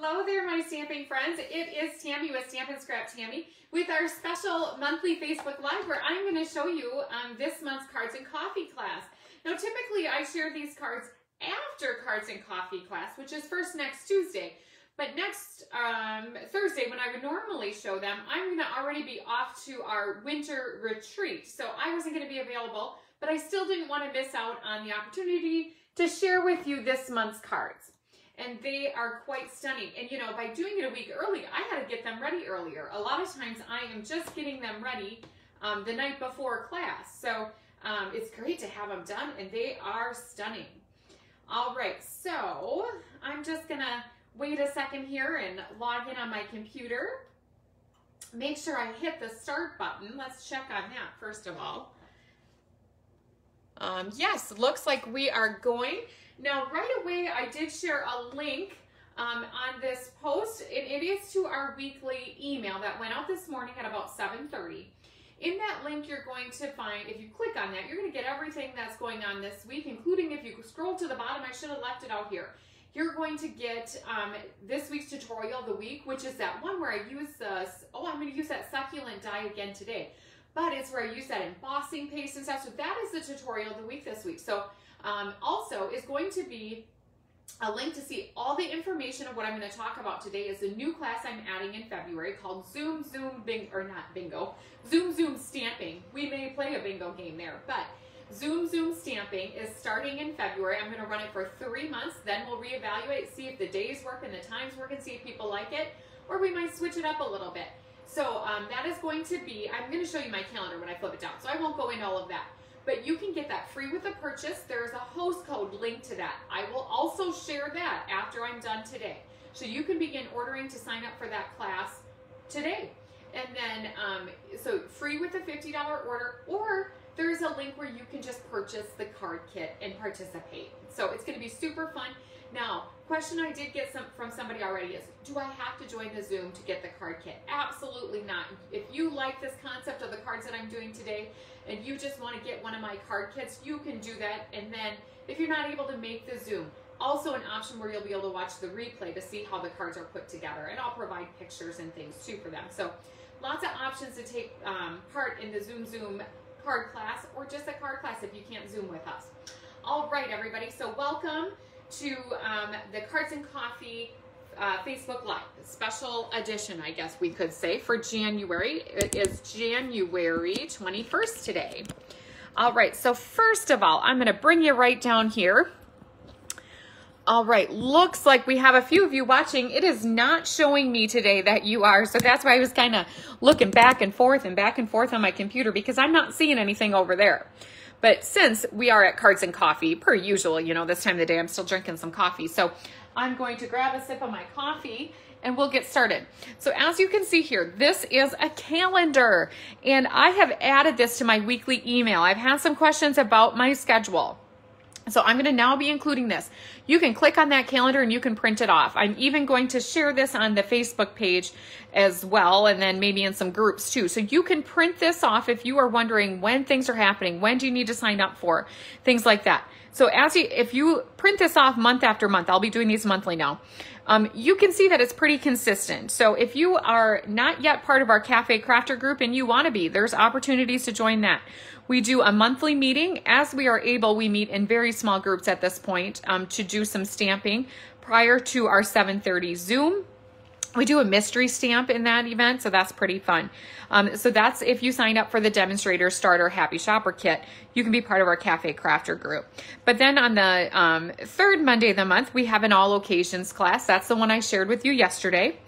Hello there, my stamping friends. It is Tammy with Stampin' Scrap Tammy with our special monthly Facebook Live where I'm going to show you this month's Cards and Coffee class. Now, typically I share these cards after Cards and Coffee class, which is first next Tuesday. But next Thursday, when I would normally show them, I'm going to already be off to our winter retreat. So I wasn't going to be available, but I still didn't want to miss out on the opportunity to share with you this month's cards. And they are quite stunning. And you know, by doing it a week early, I had to get them ready earlier. A lot of times I am just getting them ready the night before class. So it's great to have them done, and they are stunning. All right, so I'm just gonna wait a second here and log in on my computer. Make sure I hit the start button. Let's check on that first of all. Yes, looks like we are going. Now, right away, I did share a link on this post, and it is to our weekly email that went out this morning at about 7:30. In that link, you're going to find, if you click on that, you're going to get everything that's going on this week, including if you scroll to the bottom, I should have left it out here. You're going to get this week's tutorial of the week, which is that one where I use I'm going to use that succulent die again today. But it's where I use that embossing paste and stuff. So that is the tutorial of the week this week. So also is going to be a link to see all the information of what I'm going to talk about today is a new class I'm adding in February called Zoom Stamping. We may play a bingo game there, but Zoom Stamping is starting in February. I'm going to run it for 3 months. Then we'll reevaluate, see if the days work and the times work, and see if people like it, or we might switch it up a little bit. So that is going to be, I'm going to show you my calendar when I flip it down, so I won't go into all of that. But you can get that free with a purchase. There's a host code linked to that. I will also share that after I'm done today. So you can begin ordering to sign up for that class today. And then, so free with a $50 order, or there's a link where you can just purchase the card kit and participate. So it's going to be super fun. Now, question I did get from somebody already is, do I have to join the Zoom to get the card kit? Absolutely not. If you like this concept of the cards that I'm doing today and you just want to get one of my card kits, you can do that. And then if you're not able to make the Zoom, also an option where you'll be able to watch the replay to see how the cards are put together. And I'll provide pictures and things too for them. So lots of options to take part in the Zoom card class, or just a card class if you can't Zoom with us. All right, everybody. So welcome to the Cards and Coffee Facebook Live, special edition, I guess we could say, for January. It is January 21st today. All right, so first of all, I'm going to bring you right down here. All right, looks like we have a few of you watching. It is not showing me today that you are, so that's why I was kind of looking back and forth on my computer, because I'm not seeing anything over there. But since we are at Cards and Coffee, per usual, you know, this time of the day, I'm still drinking some coffee. So I'm going to grab a sip of my coffee and we'll get started. So as you can see here, this is a calendar, and I have added this to my weekly email. I've had some questions about my schedule, so I'm going to now be including this. You can click on that calendar and you can print it off. I'm even going to share this on the Facebook page as well, and then maybe in some groups too. So you can print this off if you are wondering when things are happening, when do you need to sign up for, things like that. So if you print this off month after month, I'll be doing these monthly now, you can see that it's pretty consistent. So if you are not yet part of our Cafe Crafter group and you want to be, there's opportunities to join that. We do a monthly meeting. As we are able, we meet in very small groups at this point to do some stamping prior to our 7:30 Zoom. We do a mystery stamp in that event, so that's pretty fun. So that's if you sign up for the Demonstrator Starter Happy Shopper Kit, you can be part of our Cafe Crafter group. But then on the third Monday of the month, we have an all occasions class. That's the one I shared with you yesterday.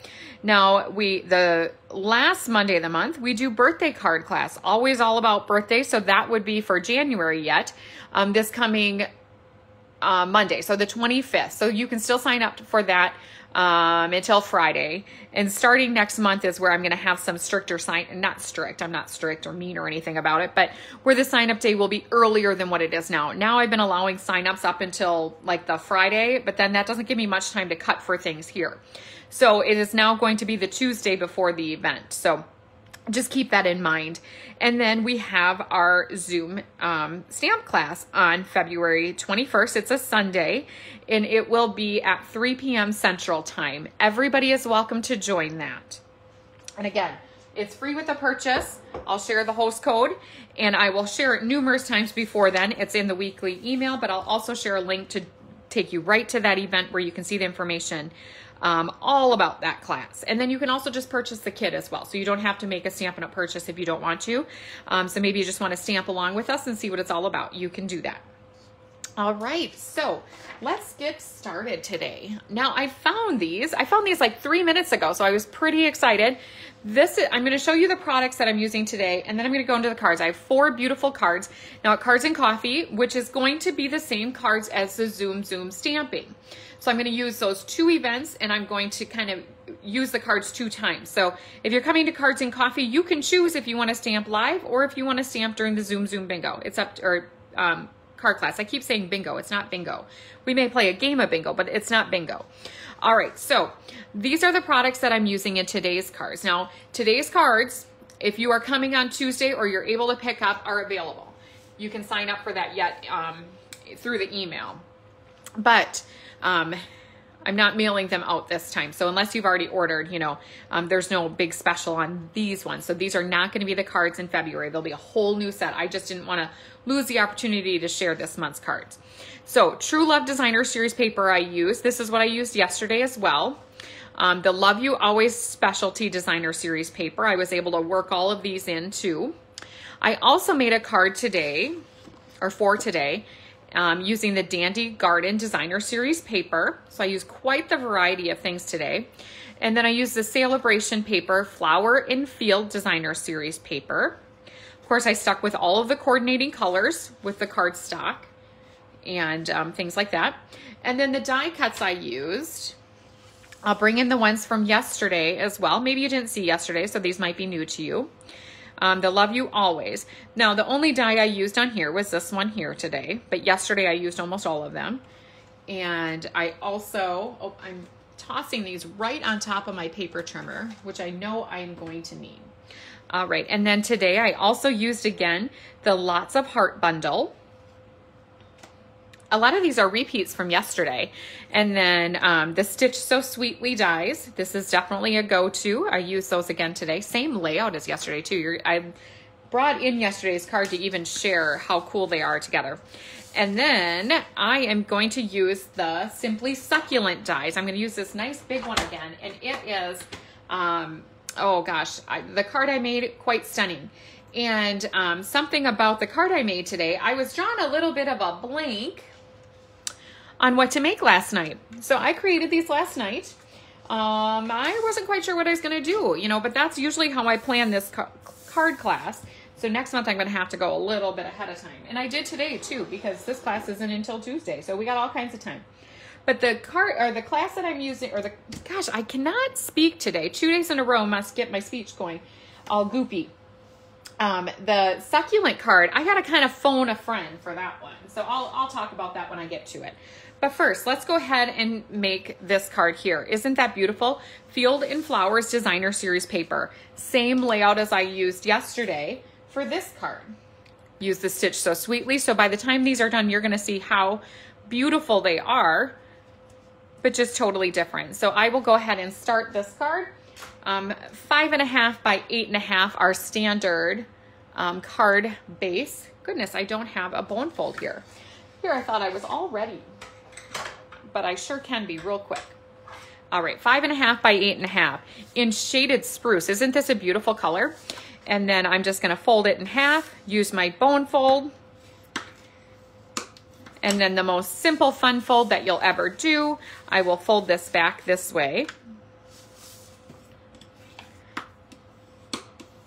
Now, the last Monday of the month, we do birthday card class, always all about birthday. So that would be for January yet, this coming Monday, so the 25th. So you can still sign up for that until Friday. And starting next month is where I'm going to have some stricter I'm not strict or mean or anything about it, but where the sign up day will be earlier than what it is now. Now I've been allowing sign ups up until like the Friday, but then that doesn't give me much time to cut for things here. So it is now going to be the Tuesday before the event. So just keep that in mind. And then we have our Zoom stamp class on February 21st. It's a Sunday, and it will be at 3 p.m. Central Time. Everybody is welcome to join that. And again, it's free with a purchase. I'll share the host code, and I will share it numerous times before then. It's in the weekly email, but I'll also share a link to take you right to that event where you can see the information all about that class. And then you can also just purchase the kit as well. So you don't have to make a Stampin' Up! Purchase if you don't want to. So maybe you just want to stamp along with us and see what it's all about. You can do that. All right, so let's get started today. Now I found these like 3 minutes ago, so I was pretty excited. I'm going to show you the products that I'm using today, and then I'm going to go into the cards. I have 4 beautiful cards. Now at Cards and Coffee, which is going to be the same cards as the Zoom stamping. So I'm going to use those 2 events, and I'm going to kind of use the cards 2 times. So if you're coming to Cards and Coffee, you can choose if you want to stamp live or if you want to stamp during the Zoom bingo. It's up to, or card class. I keep saying bingo. It's not bingo. We may play a game of bingo, but it's not bingo. All right, so these are the products that I'm using in today's cards. Now, today's cards, if you are coming on Tuesday or you're able to pick up, are available. You can sign up for that yet through the email. But I'm not mailing them out this time. So unless you've already ordered, there's no big special on these ones. So these are not going to be the cards in February. There'll be a whole new set. I just didn't want to lose the opportunity to share this month's cards. So True Love Designer Series paper I used. This is what I used yesterday as well. The Love You Always Specialty Designer Series paper. I was able to work all of these in too. I also made a card today, or for today, using the Dandy Garden Designer Series paper. So I used quite the variety of things today. And then I used the Celebration paper Flower and Field Designer Series paper. Of course, I stuck with all of the coordinating colors with the cardstock and things like that. And then the die cuts I used, I'll bring in the ones from yesterday as well. Maybe you didn't see yesterday, so these might be new to you. The Love You Always. Now, the only die I used on here was this one here today, but yesterday I used almost all of them. And I also, I'm tossing these right on top of my paper trimmer, which I know I'm going to need. All right, and then today I also used again the Lots of Heart bundle. A lot of these are repeats from yesterday. And then the Stitch So Sweetly dies. This is definitely a go-to. I use those again today. Same layout as yesterday too. I brought in yesterday's card to even share how cool they are together. And then I am going to use the Simply Succulent dies. I'm going to use this nice big one again. And it is, oh gosh, the card I made, quite stunning. And something about the card I made today, I was drawing a little bit of a blank on what to make last night. So I created these last night. I wasn't quite sure what I was going to do, but that's usually how I plan this card class. So next month I'm going to have to go a little bit ahead of time. And I did today too, because this class isn't until Tuesday. So we got all kinds of time. But the class that I'm using, gosh, I cannot speak today. 2 days in a row, must get my speech going all goopy. The Succulent card, I got to kind of phone a friend for that one. So I'll talk about that when I get to it. But first, let's go ahead and make this card here. Isn't that beautiful? Field and Flowers Designer Series paper. Same layout as I used yesterday for this card. Use the Stitch So Sweetly. So by the time these are done, you're going to see how beautiful they are, but just totally different. So I will go ahead and start this card. 5.5 by 8.5, our standard card base. Goodness, I don't have a bone fold here. Here, I thought I was all ready, but I sure can be real quick. All right, 5.5 by 8.5 in Shaded Spruce. Isn't this a beautiful color? And then I'm just gonna fold it in half, use my bone fold, and then the most simple fun fold that you'll ever do, I will fold this back this way.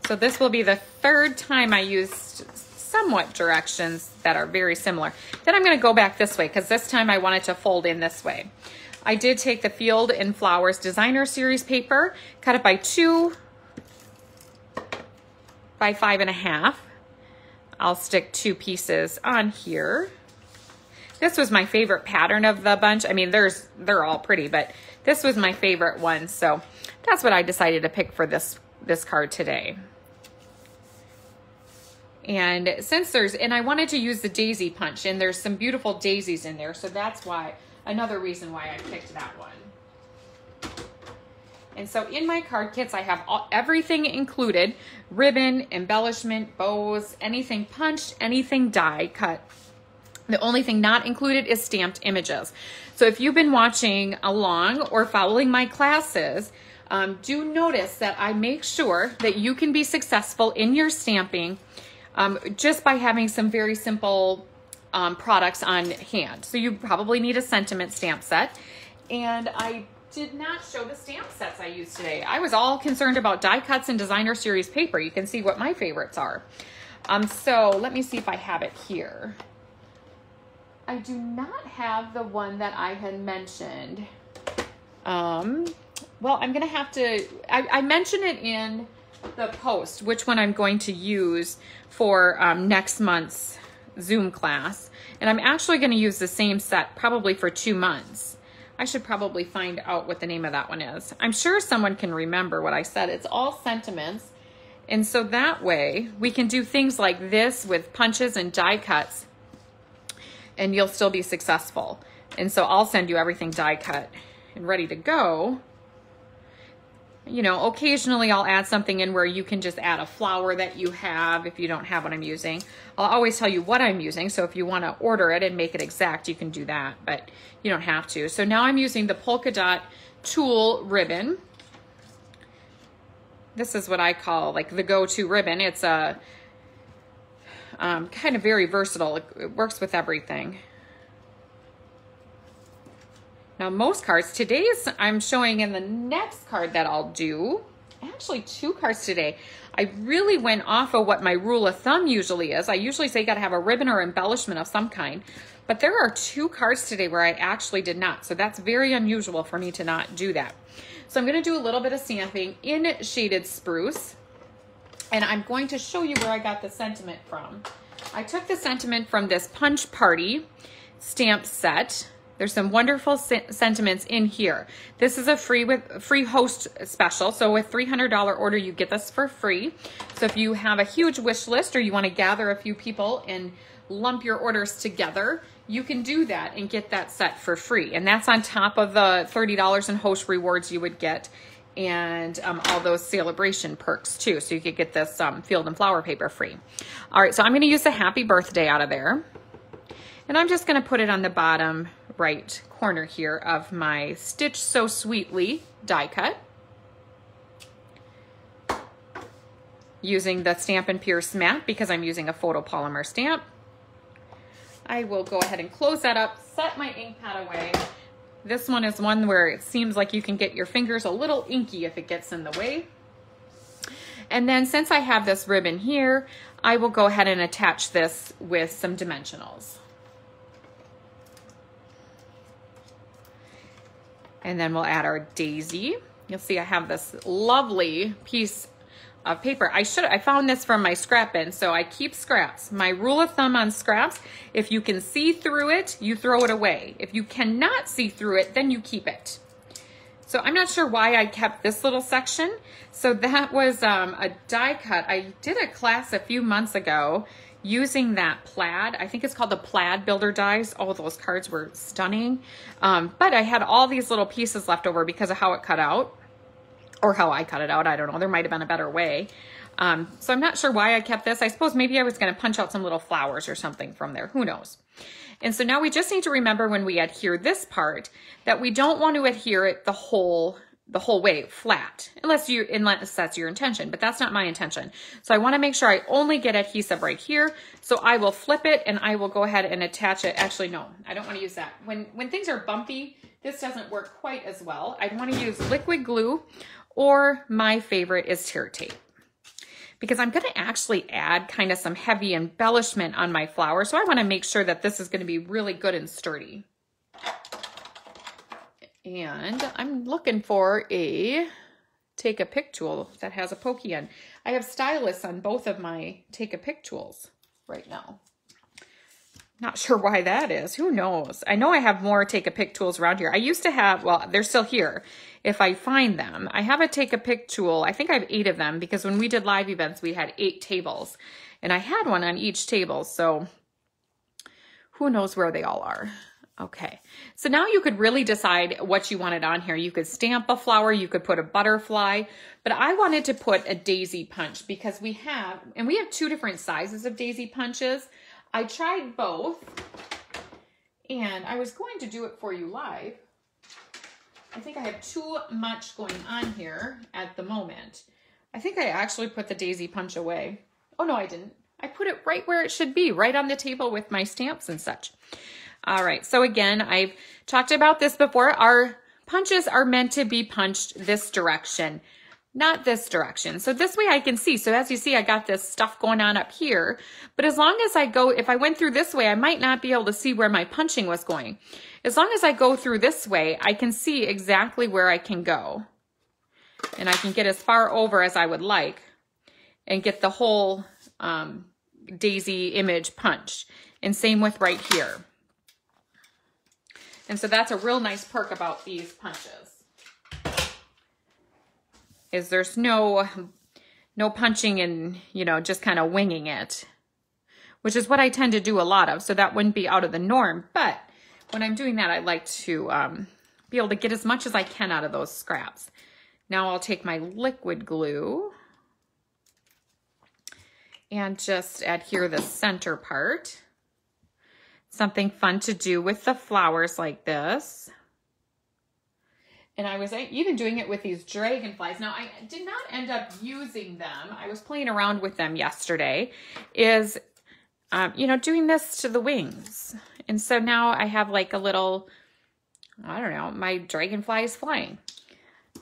So this will be the 3rd time I used somewhat directions that are very similar. Then I'm going to go back this way because this time I wanted to fold in this way. I did take the Field and Flowers Designer Series paper, cut it by 2 by 5.5. I'll stick 2 pieces on here. This was my favorite pattern of the bunch. I mean, they're all pretty, but this was my favorite one. So that's what I decided to pick for this card today. And since and I wanted to use the daisy punch, and there's some beautiful daisies in there, so that's why, another reason why I picked that one. And so in my card kits, I have everything included: ribbon, embellishment, bows, anything punched, anything die cut. The only thing not included is stamped images. So if you've been watching along or following my classes, do notice that I make sure that you can be successful in your stamping just by having some very simple products on hand. So you probably need a sentiment stamp set. And I did not show the stamp sets I used today. I was all concerned about die cuts and designer series paper. You can see what my favorites are. So let me see if I have it here. I do not have the one that I had mentioned. Well, I'm gonna have to, I mentioned it in the post, which one I'm going to use for next month's Zoom class. And I'm actually gonna use the same set probably for 2 months. I should probably find out what the name of that one is. I'm sure someone can remember what I said. It's all sentiments. And so that way we can do things like this with punches and die cuts, and you'll still be successful. And so I'll send you everything die cut and ready to go. You know, occasionally I'll add something in where you can just add a flower that you have if you don't have what I'm using. I'll always tell you what I'm using, so if you want to order it and make it exact, you can do that, but you don't have to. So now I'm using the polka dot tulle ribbon. This is what I call like the go-to ribbon. It's a kind of very versatile. It works with everything. Now most cards, today's I'm showing in the next card that I'll do, actually 2 cards today. I really went off of what my rule of thumb usually is. I usually say you gotta have a ribbon or embellishment of some kind, but there are 2 cards today where I actually did not. So that's very unusual for me to not do that. So I'm gonna do a little bit of stamping in Shaded Spruce, and I'm going to show you where I got the sentiment from. I took the sentiment from this Punch Party stamp set. There's some wonderful sentiments in here. This is a free host special. So with $300 order, you get this for free. So if you have a huge wish list or you want to gather a few people and lump your orders together, you can do that and get that set for free. And that's on top of the $30 in host rewards you would get, and all those celebration perks too. So you could get this field and flower paper free. All right, so I'm going to use the happy birthday out of there. And I'm just going to put it on the bottom right corner here of my Stitch So Sweetly die cut. Using the Stampin' Pierce mat because I'm using a photopolymer stamp. I will go ahead and close that up, set my ink pad away. This one is one where it seems like you can get your fingers a little inky if it gets in the way. And then since I have this ribbon here, I will go ahead and attach this with some dimensionals. And then we'll add our daisy. You'll see I have this lovely piece of paper. I found this from my scrap bin, so I keep scraps. My rule of thumb on scraps, if you can see through it, you throw it away. If you cannot see through it, then you keep it. So I'm not sure why I kept this little section. So that was a die cut. I did a class a few months ago using that plaid. I think it's called the Plaid Builder dies. Oh, those cards were stunning. But I had all these little pieces left over because of how it cut out, or how I cut it out. I don't know. There might have been a better way. So I'm not sure why I kept this. I suppose maybe I was going to punch out some little flowers or something from there. Who knows? And so now we just need to remember when we adhere this part that we don't want to adhere it the whole way flat, unless that's your intention, but that's not my intention. So I want to make sure I only get adhesive right here. So I will flip it and I will go ahead and attach it. Actually, no, I don't want to use that. When things are bumpy, this doesn't work quite as well. I'd want to use liquid glue, or my favorite is tear tape, because I'm going to actually add kind of some heavy embellishment on my flower. So I want to make sure that this is going to be really good and sturdy. And I'm looking for a Take a Pick tool that has a pokey end. I have stylus on both of my Take a Pick tools right now. Not sure why that is. Who knows? I know I have more take-a-pick tools around here. I used to have, well, they're still here if I find them. I have a take-a-pick tool. I think I have 8 of them because when we did live events, we had 8 tables. And I had one on each table, so who knows where they all are. Okay, so now you could really decide what you wanted on here. You could stamp a flower, you could put a butterfly, but I wanted to put a daisy punch because we have 2 different sizes of daisy punches. I tried both, and I was going to do it for you live. I think I have too much going on here at the moment. I think I actually put the daisy punch away. Oh, no, I didn't. I put it right where it should be, right on the table with my stamps and such. All right, so again, I've talked about this before. Our punches are meant to be punched this direction, not this direction. So this way I can see. So as you see, I got this stuff going on up here. But as long as I go, if I went through this way, I might not be able to see where my punching was going. As long as I go through this way, I can see exactly where I can go. And I can get as far over as I would like and get the whole daisy image punched. And same with right here. And so that's a real nice perk about these punches, is there's no punching and, you know, just kind of winging it, which is what I tend to do a lot of. So that wouldn't be out of the norm. But when I'm doing that, I like to be able to get as much as I can out of those scraps. Now I'll take my liquid glue and just adhere the center part. Something fun to do with the flowers like this. And I was even doing it with these dragonflies. Now, I did not end up using them. I was playing around with them yesterday. You know, doing this to the wings. And so now I have like a little, I don't know, my dragonfly is flying.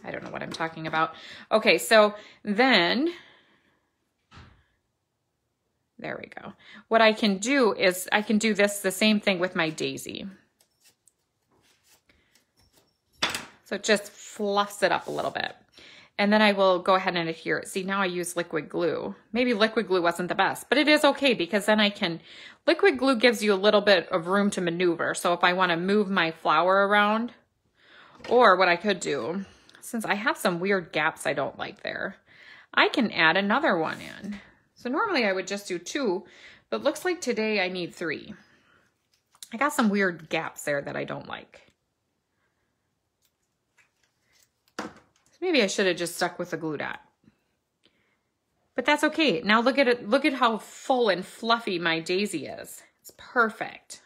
I don't know what I'm talking about. Okay, so then, there we go. What I can do is I can do this, the same thing with my daisy. So it just fluffs it up a little bit. And then I will go ahead and adhere it. See, now I use liquid glue. Maybe liquid glue wasn't the best, but it is okay because then liquid glue gives you a little bit of room to maneuver. So if I want to move my flower around, or what I could do, since I have some weird gaps I don't like there, I can add another one in. So normally I would just do 2, but looks like today I need 3. I got some weird gaps there that I don't like. So maybe I should have just stuck with the glue dot. But that's okay. Now look at it. Look at how full and fluffy my daisy is. It's perfect.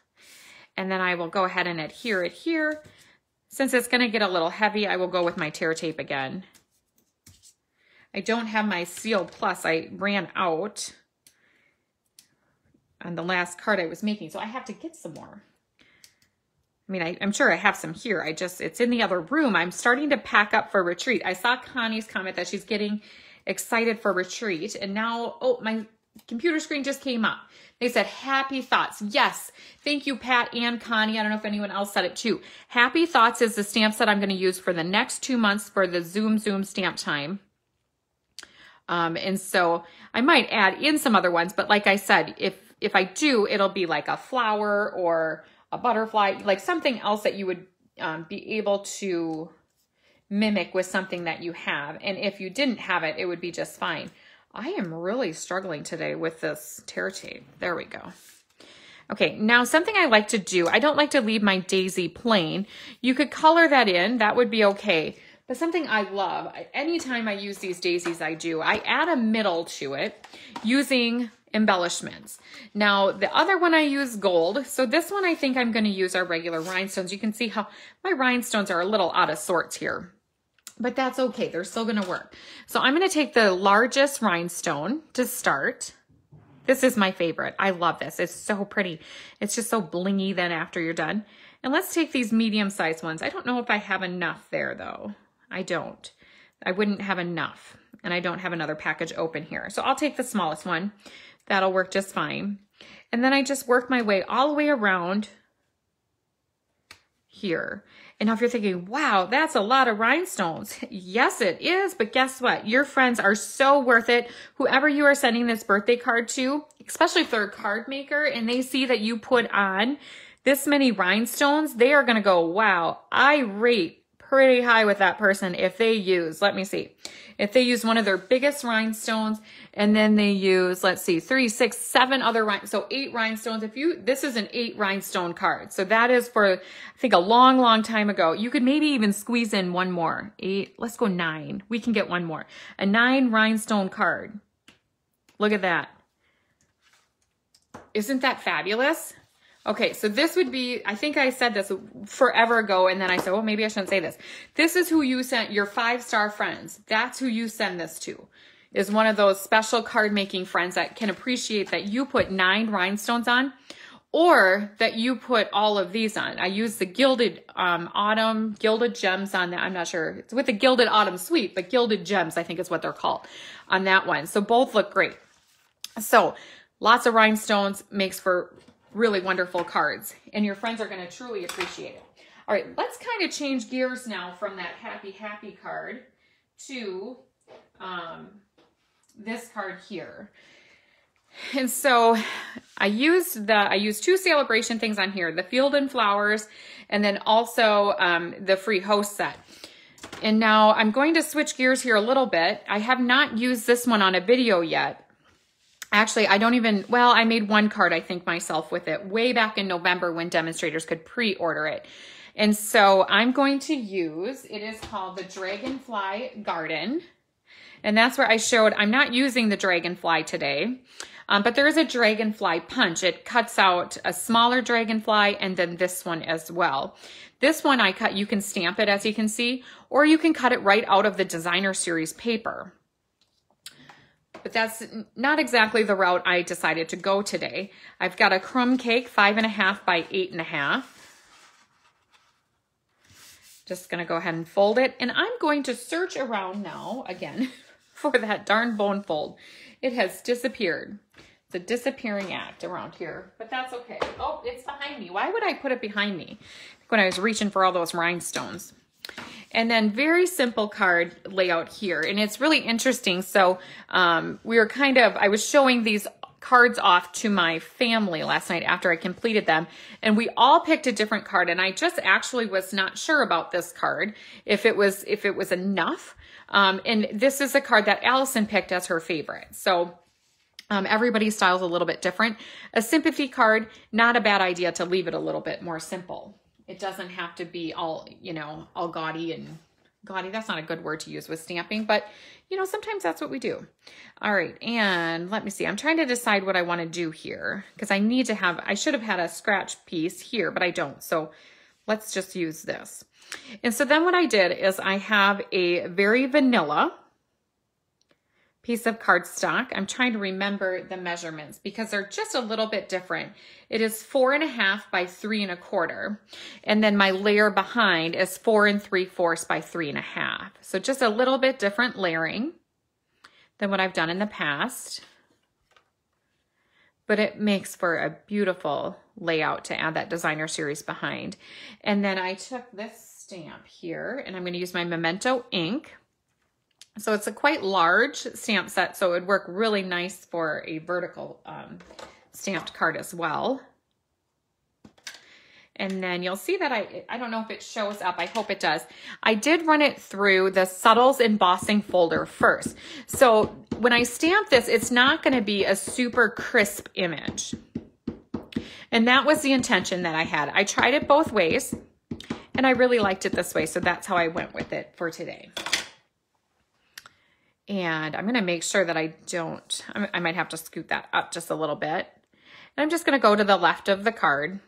And then I will go ahead and adhere it here. Since it's going to get a little heavy, I will go with my tear tape again. I don't have my Seal Plus. I ran out on the last card I was making, so I have to get some more. I mean, I'm sure I have some here. It's in the other room. I'm starting to pack up for retreat. I saw Connie's comment that she's getting excited for retreat, and now, oh, my computer screen just came up. They said, happy thoughts. Yes. Thank you, Pat and Connie. I don't know if anyone else said it too. Happy thoughts is the stamp set I'm going to use for the next 2 months for the Zoom stamp time. And so I might add in some other ones, but like I said, if I do, it'll be like a flower or a butterfly, like something else that you would be able to mimic with something that you have. And if you didn't have it, it would be just fine. I am really struggling today with this tear tape. There we go. Okay, now something I like to do, I don't like to leave my daisy plain. You could color that in, that would be okay. But something I love, anytime I use these daisies, I add a middle to it using embellishments. Now, the other one I use gold. So this one I think I'm going to use our regular rhinestones. You can see how my rhinestones are a little out of sorts here, but that's okay. They're still going to work. So I'm going to take the largest rhinestone to start. This is my favorite. I love this. It's so pretty. It's just so blingy then after you're done. And let's take these medium-sized ones. I don't know if I have enough there though. I don't. I wouldn't have enough. And I don't have another package open here. So I'll take the smallest one. That'll work just fine. And then I just work my way all the way around here. And now if you're thinking, wow, that's a lot of rhinestones. Yes, it is. But guess what? Your friends are so worth it. Whoever you are sending this birthday card to, especially if they're a card maker and they see that you put on this many rhinestones, they are going to go, wow, I rate pretty high with that person if they use, let me see, if they use one of their biggest rhinestones and then they use, let's see, 3, 6, 7 other rhinestones, so 8 rhinestones. This is an 8 rhinestone card. So that is for, I think, a long, long time ago. You could maybe even squeeze in one more. 8, let's go 9. We can get one more. A 9 rhinestone card. Look at that. Isn't that fabulous? Okay, so this would be, I think I said this forever ago, and then I said, well, maybe I shouldn't say this. This is who you sent your 5-star friends. That's who you send this to, is one of those special card making friends that can appreciate that you put 9 rhinestones on, or that you put all of these on. I use the Gilded Autumn, Gilded Gems on that. I'm not sure. It's with the Gilded Autumn Suite, but Gilded Gems, I think is what they're called on that one. So both look great. So lots of rhinestones makes for really wonderful cards, and your friends are going to truly appreciate it. All right, let's kind of change gears now from that happy, happy card to this card here. And so I used 2 celebration things on here, the Field and Flowers, and then also the free host set. And now I'm going to switch gears here a little bit. I have not used this one on a video yet. Actually, I don't even, well, I made one card, I think, myself with it way back in November when demonstrators could pre-order it. And so I'm going to use, it is called the Dragonfly Garden. And that's where I showed, I'm not using the Dragonfly today, but there is a Dragonfly punch. It cuts out a smaller Dragonfly and then this one as well. This one I cut, you can stamp it as you can see, or you can cut it right out of the Designer Series paper. But that's not exactly the route I decided to go today. I've got a crumb cake, 5.5 by 8.5. Just gonna go ahead and fold it. And I'm going to search around now, again, for that darn bone fold. It has disappeared. It's a disappearing act around here, but that's okay. Oh, it's behind me. Why would I put it behind me when I was reaching for all those rhinestones? And then very simple card layout here. And it's really interesting. So I was showing these cards off to my family last night after I completed them. And we all picked a different card. And I just actually was not sure about this card, if it was enough. And this is a card that Allison picked as her favorite. So everybody's style is a little bit different. A sympathy card, not a bad idea to leave it a little bit more simple. It doesn't have to be all, all gaudy and gaudy. That's not a good word to use with stamping, but sometimes that's what we do. All right. And let me see, I'm trying to decide what I want to do here because I should have had a scratch piece here, but I don't. So let's just use this. And so then what I did is I have a very vanilla piece of cardstock. I'm trying to remember the measurements because they're just a little bit different. It is 4.5 by 3.25. And then my layer behind is 4 3/4 by 3.5. So just a little bit different layering than what I've done in the past. But it makes for a beautiful layout to add that Designer Series behind. And then I took this stamp here and I'm going to use my Memento ink. So it's a quite large stamp set, so it would work really nice for a vertical stamped card as well. And then you'll see that I don't know if it shows up. I hope it does. I did run it through the Subtles embossing folder first. So when I stamp this, it's not going to be a super crisp image. And that was the intention that I had. I tried it both ways, and I really liked it this way, so that's how I went with it for today. And I'm going to make sure that I might have to scoot that up just a little bit. And I'm just going to go to the left of the card.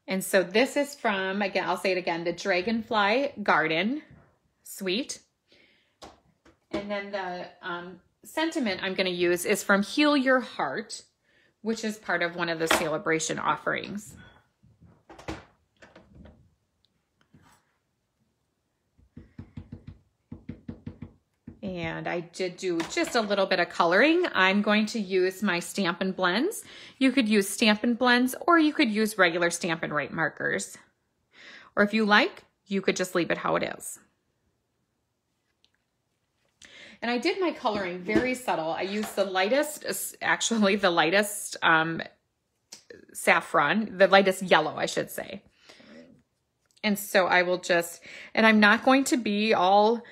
And so this is from, again, I'll say it again, the Dragonfly Garden Suite. And then the sentiment I'm going to use is from Heal Your Heart, which is part of one of the celebration offerings. And I did do just a little bit of coloring. I'm going to use my Stampin' Blends. You could use Stampin' Blends, or you could use regular Stampin' Write markers. Or if you like, you could just leave it how it is. And I did my coloring very subtle. I used the lightest, actually the lightest saffron, the lightest yellow, I should say. And so I will just, and I'm not going to be all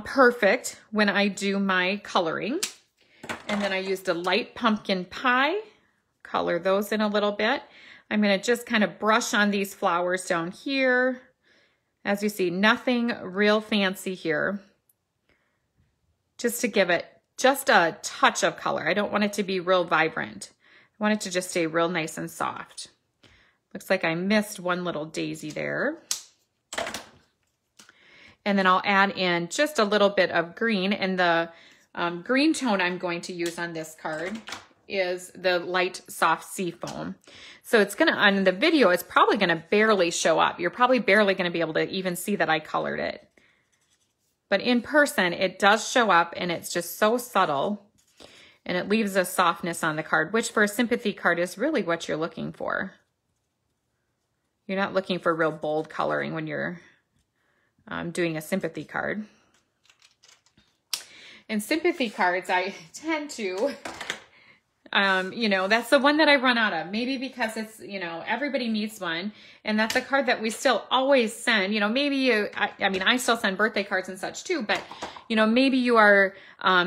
perfect when I do my coloring. And then I used a light pumpkin pie, color those in a little bit. I'm going to just kind of brush on these flowers down here. As you see, nothing real fancy here. Just to give it just a touch of color. I don't want it to be real vibrant. I want it to just stay real nice and soft. Looks like I missed one little daisy there. And then I'll add in just a little bit of green. And the green tone I'm going to use on this card is the light soft sea foam. So it's gonna, on the video, it's probably gonna barely show up. You're probably barely gonna be able to even see that I colored it. But in person, it does show up, and it's just so subtle, and it leaves a softness on the card, which for a sympathy card is really what you're looking for. You're not looking for real bold coloring when you're doing a sympathy card. And sympathy cards, I tend to, you know, that's the one that I run out of. Maybe because it's, you know, everybody needs one. And that's a card that we still always send. You know, maybe you, I mean, I still send birthday cards and such too. But, you know, maybe you are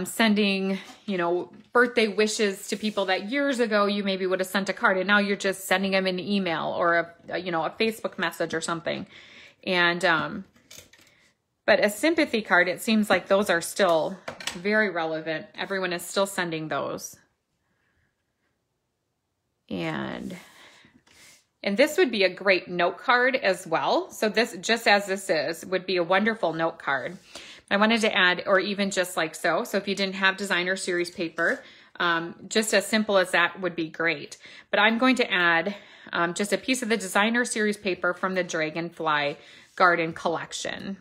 sending, you know, birthday wishes to people that years ago you maybe would have sent a card. And now you're just sending them an email or, you know, a Facebook message or something. And, but a sympathy card, it seems like those are still very relevant. Everyone is still sending those. And this would be a great note card as well. So this, just as this is, would be a wonderful note card. I wanted to add, or even just like so. So if you didn't have designer series paper, just as simple as that would be great. But I'm going to add just a piece of the designer series paper from the Dragonfly Garden collection.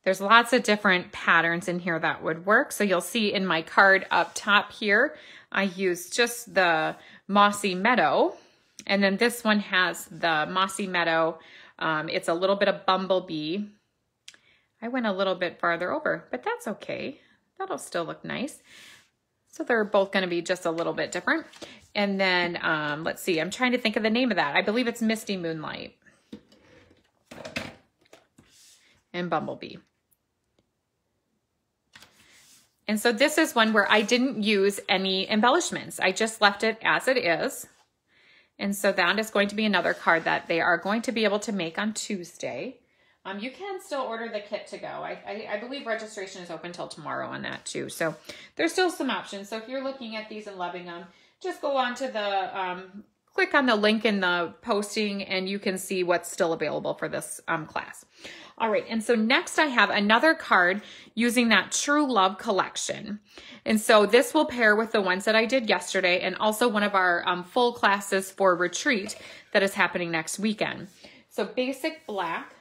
There's lots of different patterns in here that would work. So you'll see in my card up top here, I used just the Mossy Meadow. And then this one has the Mossy Meadow. It's a little bit of Bumblebee. I went a little bit farther over, but that's okay. That'll still look nice. So they're both going to be just a little bit different. And then let's see, I'm trying to think of the name of that. I believe it's Misty Moonlight and Bumblebee. And so this is one where I didn't use any embellishments. I just left it as it is. And so that is going to be another card that they are going to be able to make on Tuesday. You can still order the kit to go. I believe registration is open till tomorrow on that too. So there's still some options. So if you're looking at these and loving them, just go on to the, click on the link in the posting and you can see what's still available for this class. All right, and so next I have another card using that True Love collection. And so this will pair with the ones that I did yesterday and also one of our full classes for retreat that is happening next weekend. So basic black.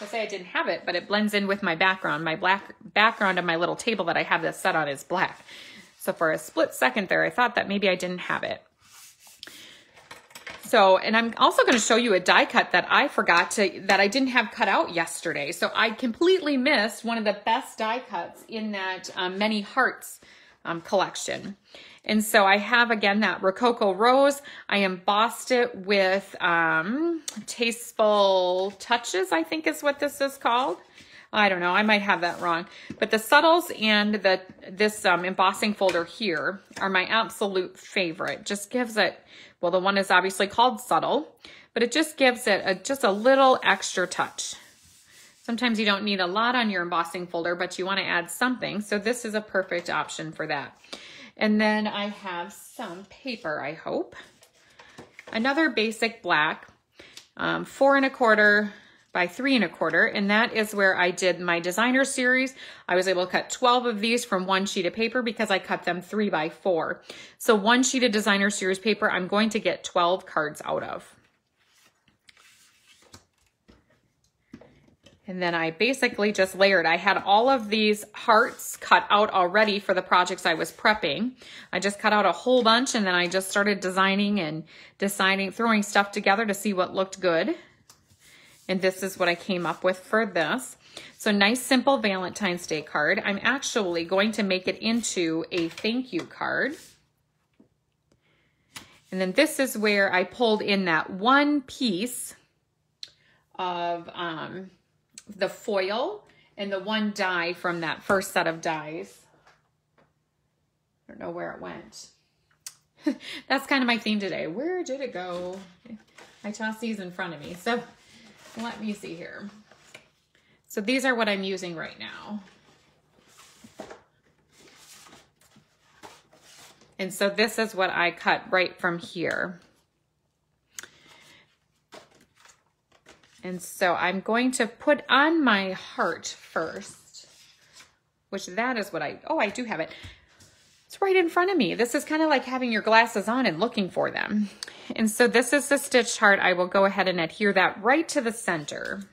I'll say I didn't have it, but it blends in with my background. My black background of my little table that I have this set on is black. So for a split second there, I thought that maybe I didn't have it. So, and I'm also going to show you a die cut that I forgot to, that I didn't have cut out yesterday. So I completely missed one of the best die cuts in that Many Hearts collection. And so I have, again, that Rococo Rose. I embossed it with Tasteful Touches, I think is what this is called. I don't know, I might have that wrong. But the Subtles and this embossing folder here are my absolute favorite. Just gives it, well, the one is obviously called Subtle, but it just gives it just a little extra touch. Sometimes you don't need a lot on your embossing folder, but you want to add something. So this is a perfect option for that. And then I have some paper, I hope. Another basic black, 4 1/4 by 3 1/4, and that is where I did my designer series. I was able to cut 12 of these from one sheet of paper because I cut them 3 by 4. So one sheet of designer series paper, I'm going to get 12 cards out of. And then I basically just layered. I had all of these hearts cut out already for the projects I was prepping. I just cut out a whole bunch, and then I just started designing and deciding, throwing stuff together to see what looked good. And this is what I came up with for this. So nice, simple Valentine's Day card. I'm actually going to make it into a thank you card. And then this is where I pulled in that one piece of the foil and the one die from that first set of dies. I don't know where it went. That's kind of my theme today. Where did it go? I tossed these in front of me. So let me see here. So these are what I'm using right now. And so this is what I cut right from here. And so I'm going to put on my heart first, which that is what I do have it. It's right in front of me. This is kind of like having your glasses on and looking for them. And so this is the stitched heart. I will go ahead and adhere that right to the center.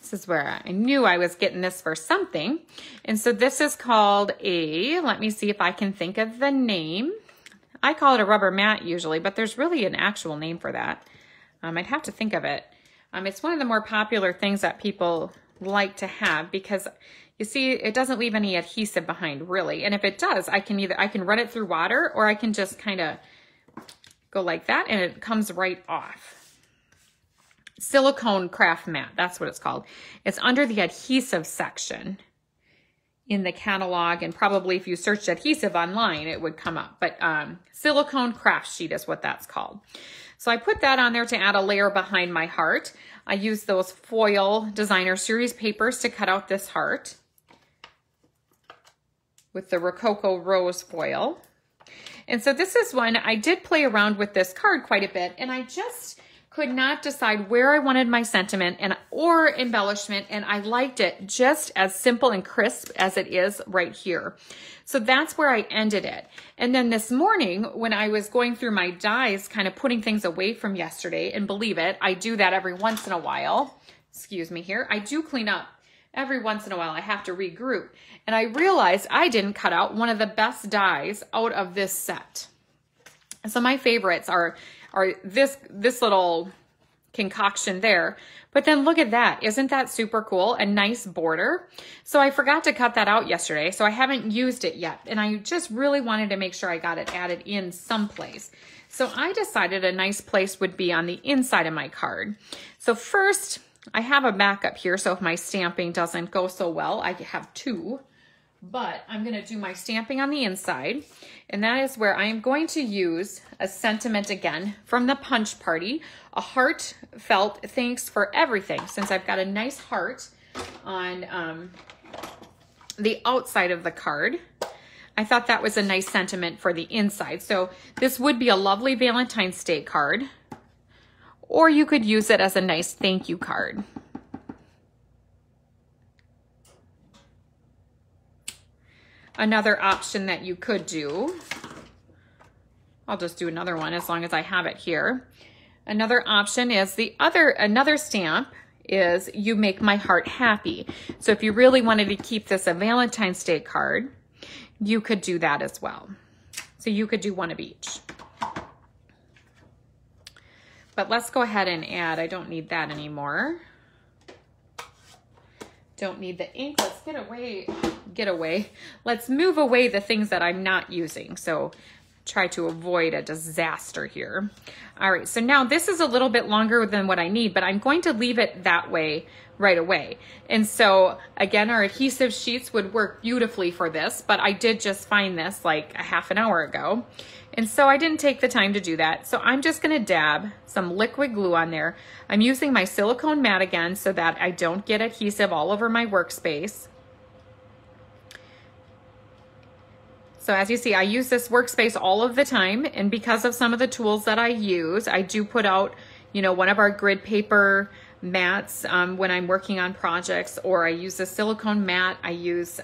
This is where I knew I was getting this for something. And so this is called let me see if I can think of the name. I call it a rubber mat usually, but there's really an actual name for that. I'd have to think of it. It's one of the more popular things that people like to have because you see, it doesn't leave any adhesive behind really. And if it does, I can run it through water or I can just kind of go like that and it comes right off. Silicone craft mat, that's what it's called. It's under the adhesive section in the catalog, and probably if you searched adhesive online, it would come up. But silicone craft sheet is what that's called. So I put that on there to add a layer behind my heart. I used those foil designer series papers to cut out this heart with the Rococo rose foil. And so this is one, I did play around with this card quite a bit, and I just could not decide where I wanted my sentiment or embellishment, and I liked it just as simple and crisp as it is right here. So that's where I ended it. And then this morning, when I was going through my dies, kind of putting things away from yesterday, and believe it, I do that every once in a while. Excuse me here. I do clean up every once in a while. I have to regroup. And I realized I didn't cut out one of the best dies out of this set. So my favorites are this little concoction there. But then look at that. Isn't that super cool? A nice border. So I forgot to cut that out yesterday, so I haven't used it yet. And I just really wanted to make sure I got it added in someplace. So I decided a nice place would be on the inside of my card. So first, I have a backup here, so if my stamping doesn't go so well, I have two. But I'm going to do my stamping on the inside, and that is where I am going to use a sentiment again from the Punch Party, a heartfelt thanks for everything, since I've got a nice heart on the outside of the card. I thought that was a nice sentiment for the inside. So this would be a lovely Valentine's Day card, or you could use it as a nice thank you card. Another option that you could do, I'll just do another one as long as I have it here. Another option is another stamp is You Make My Heart Happy. So if you really wanted to keep this a Valentine's Day card, you could do that as well. So you could do one of each. But let's go ahead and add, I don't need that anymore. Don't need the ink. Let's get away. Let's move away the things that I'm not using. So try to avoid a disaster here. All right, so now this is a little bit longer than what I need, but I'm going to leave it that way right away. And so again, our adhesive sheets would work beautifully for this, but I did just find this like a half an hour ago. And so I didn't take the time to do that. So I'm just gonna dab some liquid glue on there. I'm using my silicone mat again so that I don't get adhesive all over my workspace. So as you see, I use this workspace all of the time, and because of some of the tools that I use, I do put out, one of our grid paper mats when I'm working on projects, or I use a silicone mat. I use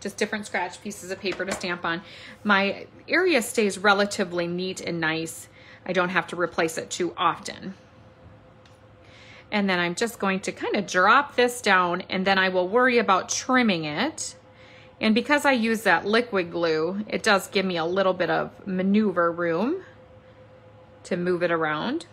just different scratch pieces of paper to stamp on. My area stays relatively neat and nice. I don't have to replace it too often. And then I'm just going to kind of drop this down, and then I will worry about trimming it. And because I use that liquid glue, it does give me a little bit of maneuver room to move it around.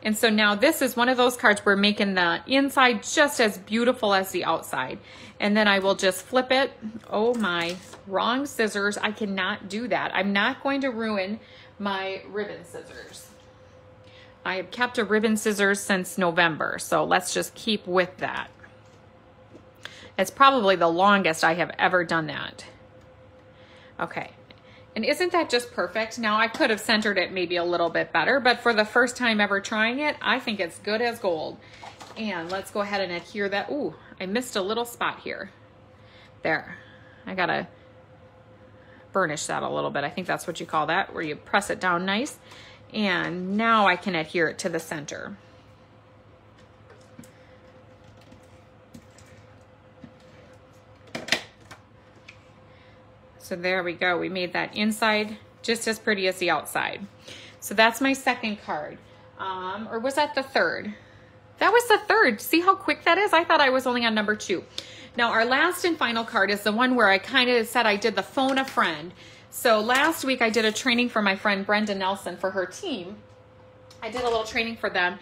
And so now this is one of those cards we're making the inside just as beautiful as the outside. And then I will just flip it. Oh my, wrong scissors. I cannot do that. I'm not going to ruin my ribbon scissors. I have kept a ribbon scissors since November, so let's just keep with that. It's probably the longest I have ever done that. Okay. And isn't that just perfect? Now I could have centered it maybe a little bit better, but for the first time ever trying it, I think it's good as gold. And let's go ahead and adhere that. Ooh, I missed a little spot here. There. I gotta burnish that a little bit. I think that's what you call that, where you press it down nice. And now I can adhere it to the center. So there we go. We made that inside just as pretty as the outside. So that's my second card. Or was that the third? That was the third. See how quick that is? I thought I was only on number 2. Now our last and final card is the one where I kind of said I did the phone a friend. So last week I did a training for my friend Brenda Nelson for her team. I did a little training for them.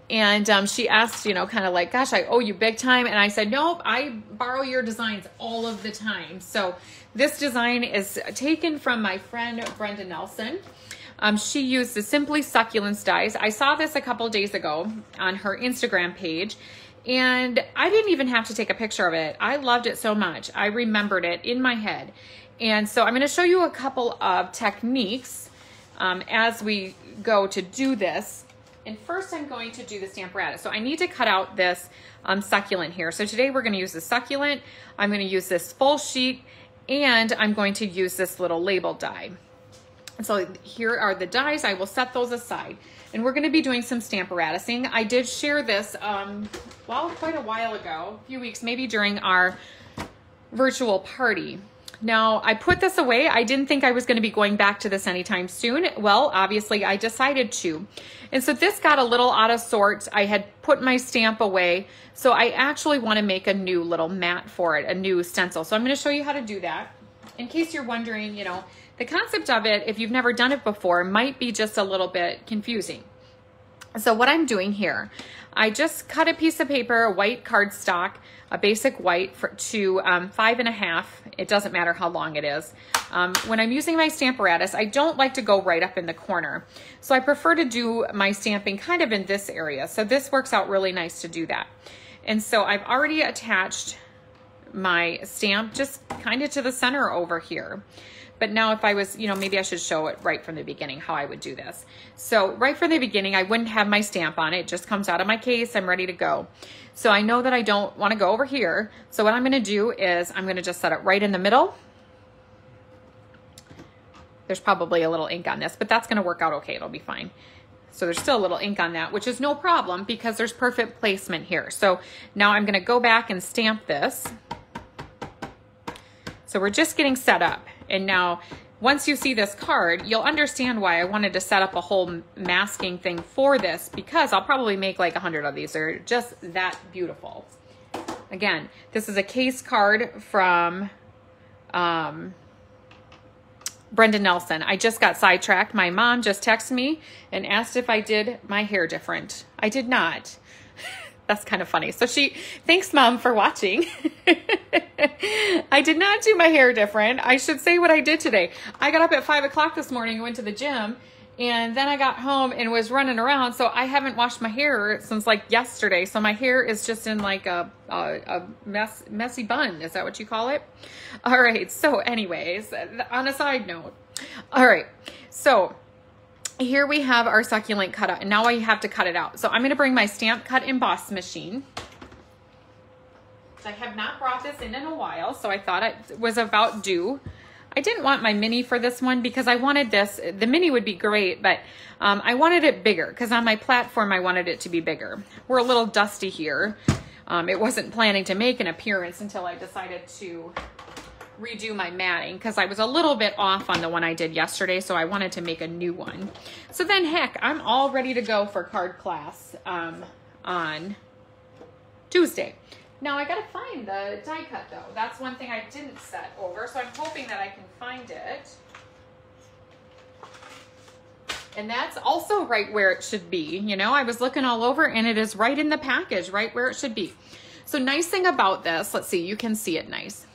And she asked, you know, kind of like, gosh, I owe you big time. And I said, nope, I borrow your designs all of the time. So this design is taken from my friend Brenda Nelson. She used the Simply Succulents dies. I saw this a couple days ago on her Instagram page, and I didn't even have to take a picture of it. I loved it so much. I remembered it in my head. And so I'm going to show you a couple of techniques as we go to do this. And first I'm going to do the Stamparatus. So I need to cut out this succulent here. So today we're going to use the succulent. I'm going to use this full sheet, and I'm going to use this little label die. And so here are the dies. I will set those aside. And we're going to be doing some Stamparatusing. I did share this, well, quite a while ago, a few weeks, maybe during our virtual party. Now, I put this away. I didn't think I was going to be going back to this anytime soon. Well, obviously, I decided to. And so this got a little out of sorts. I had put my stamp away. So I actually want to make a new little mat for it, a new stencil. So I'm going to show you how to do that. In case you're wondering, you know, the concept of it, if you've never done it before, might be just a little bit confusing. So what I'm doing here, I just cut a piece of paper, a white cardstock, a basic white to 5.5. It doesn't matter how long it is. When I'm using my Stamparatus, I don't like to go right up in the corner. So I prefer to do my stamping kind of in this area. So this works out really nice to do that. And so I've already attached my stamp just kind of to the center over here. But now if I was, you know, maybe I should show it right from the beginning how I would do this. So right from the beginning, I wouldn't have my stamp on it. It just comes out of my case. I'm ready to go. So I know that I don't want to go over here. So what I'm going to do is I'm going to just set it right in the middle. There's probably a little ink on this, but that's going to work out okay. It'll be fine. So there's still a little ink on that, which is no problem because there's perfect placement here. So now I'm going to go back and stamp this. So we're just getting set up. And now, once you see this card, you'll understand why I wanted to set up a whole masking thing for this, because I'll probably make like 100 of these. They're just that beautiful. Again, this is a case card from Brenda Nelson. I just got sidetracked. My mom just texted me and asked if I did my hair different. I did not. That's kind of funny. So thanks Mom for watching. I did not do my hair different. I should say what I did today. I got up at 5 o'clock this morning and went to the gym, and then I got home and was running around. So I haven't washed my hair since like yesterday. So my hair is just in like a messy bun. Is that what you call it? All right. So anyways, on a side note. All right. So here we have our succulent cut out, and now I have to cut it out. So I'm going to bring my Stamp Cut Emboss machine. I have not brought this in a while, so I thought it was about due. I didn't want my mini for this one because I wanted this. The mini would be great, but I wanted it bigger because on my platform I wanted it to be bigger. We're a little dusty here. It wasn't planning to make an appearance until I decided to redo my matting because I was a little bit off on the one I did yesterday, so I wanted to make a new one. So then, heck, I'm all ready to go for card class on Tuesday. Now I gotta find the die cut though. That's one thing I didn't set over, so I'm hoping that I can find it. And that's also right where it should be. You know, I was looking all over and it is right in the package, right where it should be. So nice thing about this, let's see, you can see it nice,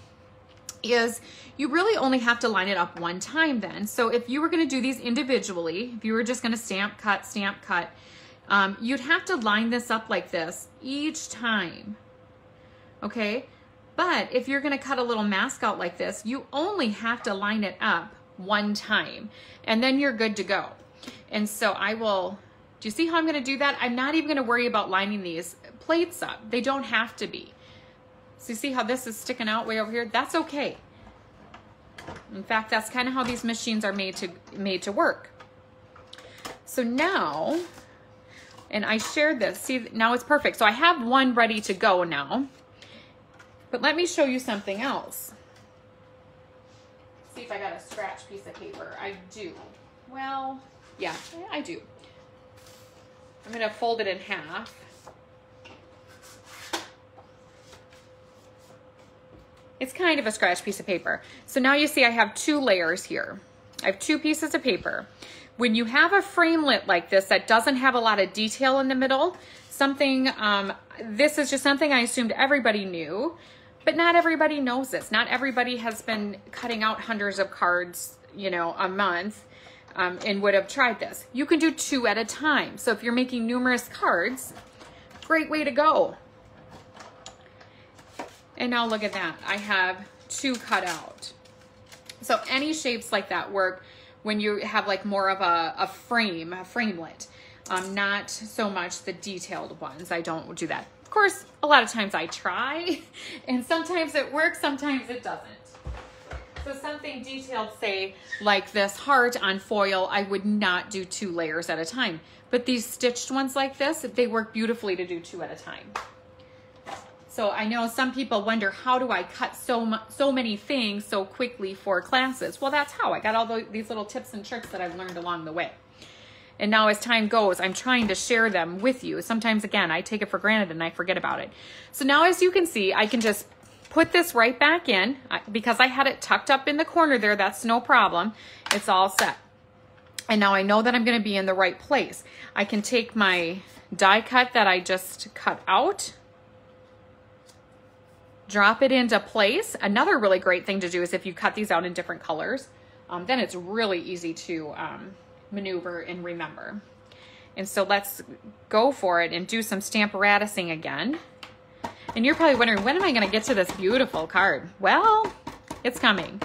is you really only have to line it up one time then. So if you were gonna do these individually, if you were just gonna stamp, cut, you'd have to line this up like this each time, okay? But if you're gonna cut a little mask out like this, you only have to line it up one time and then you're good to go. And so I will, do you see how I'm gonna do that? I'm not even gonna worry about lining these plates up. They don't have to be. So you see how this is sticking out way over here? That's okay. In fact, that's kind of how these machines are made to work. So now, and I shared this, see, now it's perfect. So I have one ready to go now, but let me show you something else. See if I got a scratch piece of paper. I do. Well, yeah, I do. I'm gonna fold it in half. It's kind of a scratch piece of paper. So now you see I have two layers here. I have two pieces of paper. When you have a framelit like this that doesn't have a lot of detail in the middle, this is just something I assumed everybody knew, but not everybody knows this. Not everybody has been cutting out hundreds of cards, you know, a month and would have tried this. You can do 2 at a time. So if you're making numerous cards, great way to go. And now look at that, I have 2 cut out. So any shapes like that work when you have like more of a framelit, not so much the detailed ones. I don't do that. Of course, a lot of times I try and sometimes it works, sometimes it doesn't. So something detailed, say like this heart on foil, I would not do 2 layers at a time. But these stitched ones like this, they work beautifully to do 2 at a time. So I know some people wonder, how do I cut so many things so quickly for classes? Well, that's how. I got all these little tips and tricks that I've learned along the way. And now as time goes, I'm trying to share them with you. Sometimes, again, I take it for granted and I forget about it. So now as you can see, I can just put this right back in. Because I had it tucked up in the corner there, that's no problem. It's all set. And now I know that I'm going to be in the right place. I can take my die cut that I just cut out, drop it into place. Another really great thing to do is if you cut these out in different colors, then it's really easy to maneuver and remember. And so let's go for it and do some Stamparatusing again. And you're probably wondering, when am I going to get to this beautiful card? Well, it's coming.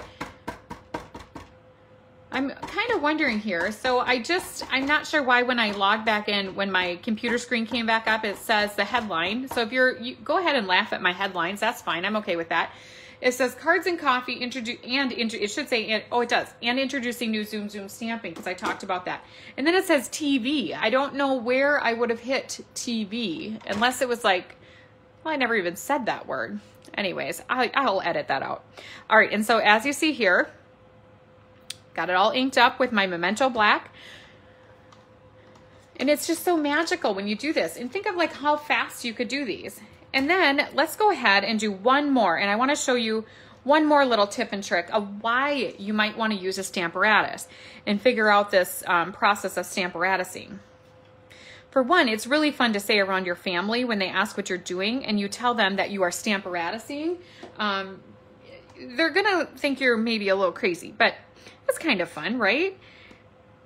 I'm kind of wondering here. So I'm not sure why when I log back in, when my computer screen came back up, it says the headline. So if you go ahead and laugh at my headlines, that's fine. I'm okay with that. It says Cards and Coffee it should say, oh, it does. And introducing new Zoom stamping, because I talked about that. And then it says TV. I don't know where I would have hit TV unless it was like, well, I never even said that word. Anyways, I'll edit that out. All right. And so as you see here, got it all inked up with my Memento Black. And it's just so magical when you do this. And think of like how fast you could do these. And then let's go ahead and do one more. And I want to show you one more little tip and trick of why you might want to use a Stamparatus and figure out this process of Stamparatusing. For one, it's really fun to say around your family when they ask what you're doing and you tell them that you are Stamparatusing. They're going to think you're maybe a little crazy, but it's kind of fun, right?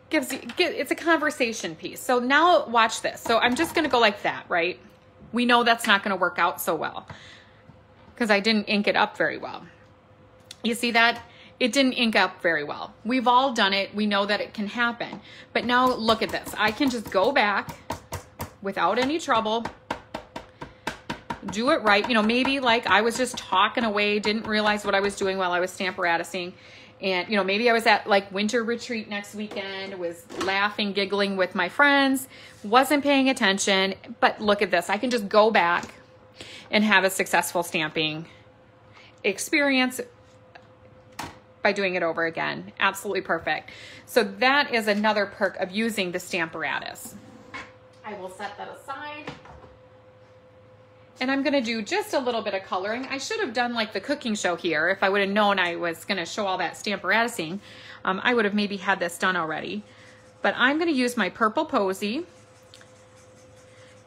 It's a conversation piece. So now watch this. So I'm just going to go like that, right? We know that's not going to work out so well because I didn't ink it up very well. You see that? It didn't ink up very well. We've all done it. We know that it can happen. But now look at this. I can just go back without any trouble, do it right. You know, maybe like I was just talking away, didn't realize what I was doing while I was Stamparatusing. And, you know, maybe I was at like winter retreat next weekend, was laughing, giggling with my friends, wasn't paying attention. But look at this. I can just go back and have a successful stamping experience by doing it over again. Absolutely perfect. So that is another perk of using the Stamparatus. I will set that aside. And I'm gonna do just a little bit of coloring. I should have done like the cooking show here. If I would have known I was gonna show all that Stamparatusing, I would have maybe had this done already. But I'm gonna use my purple Posy.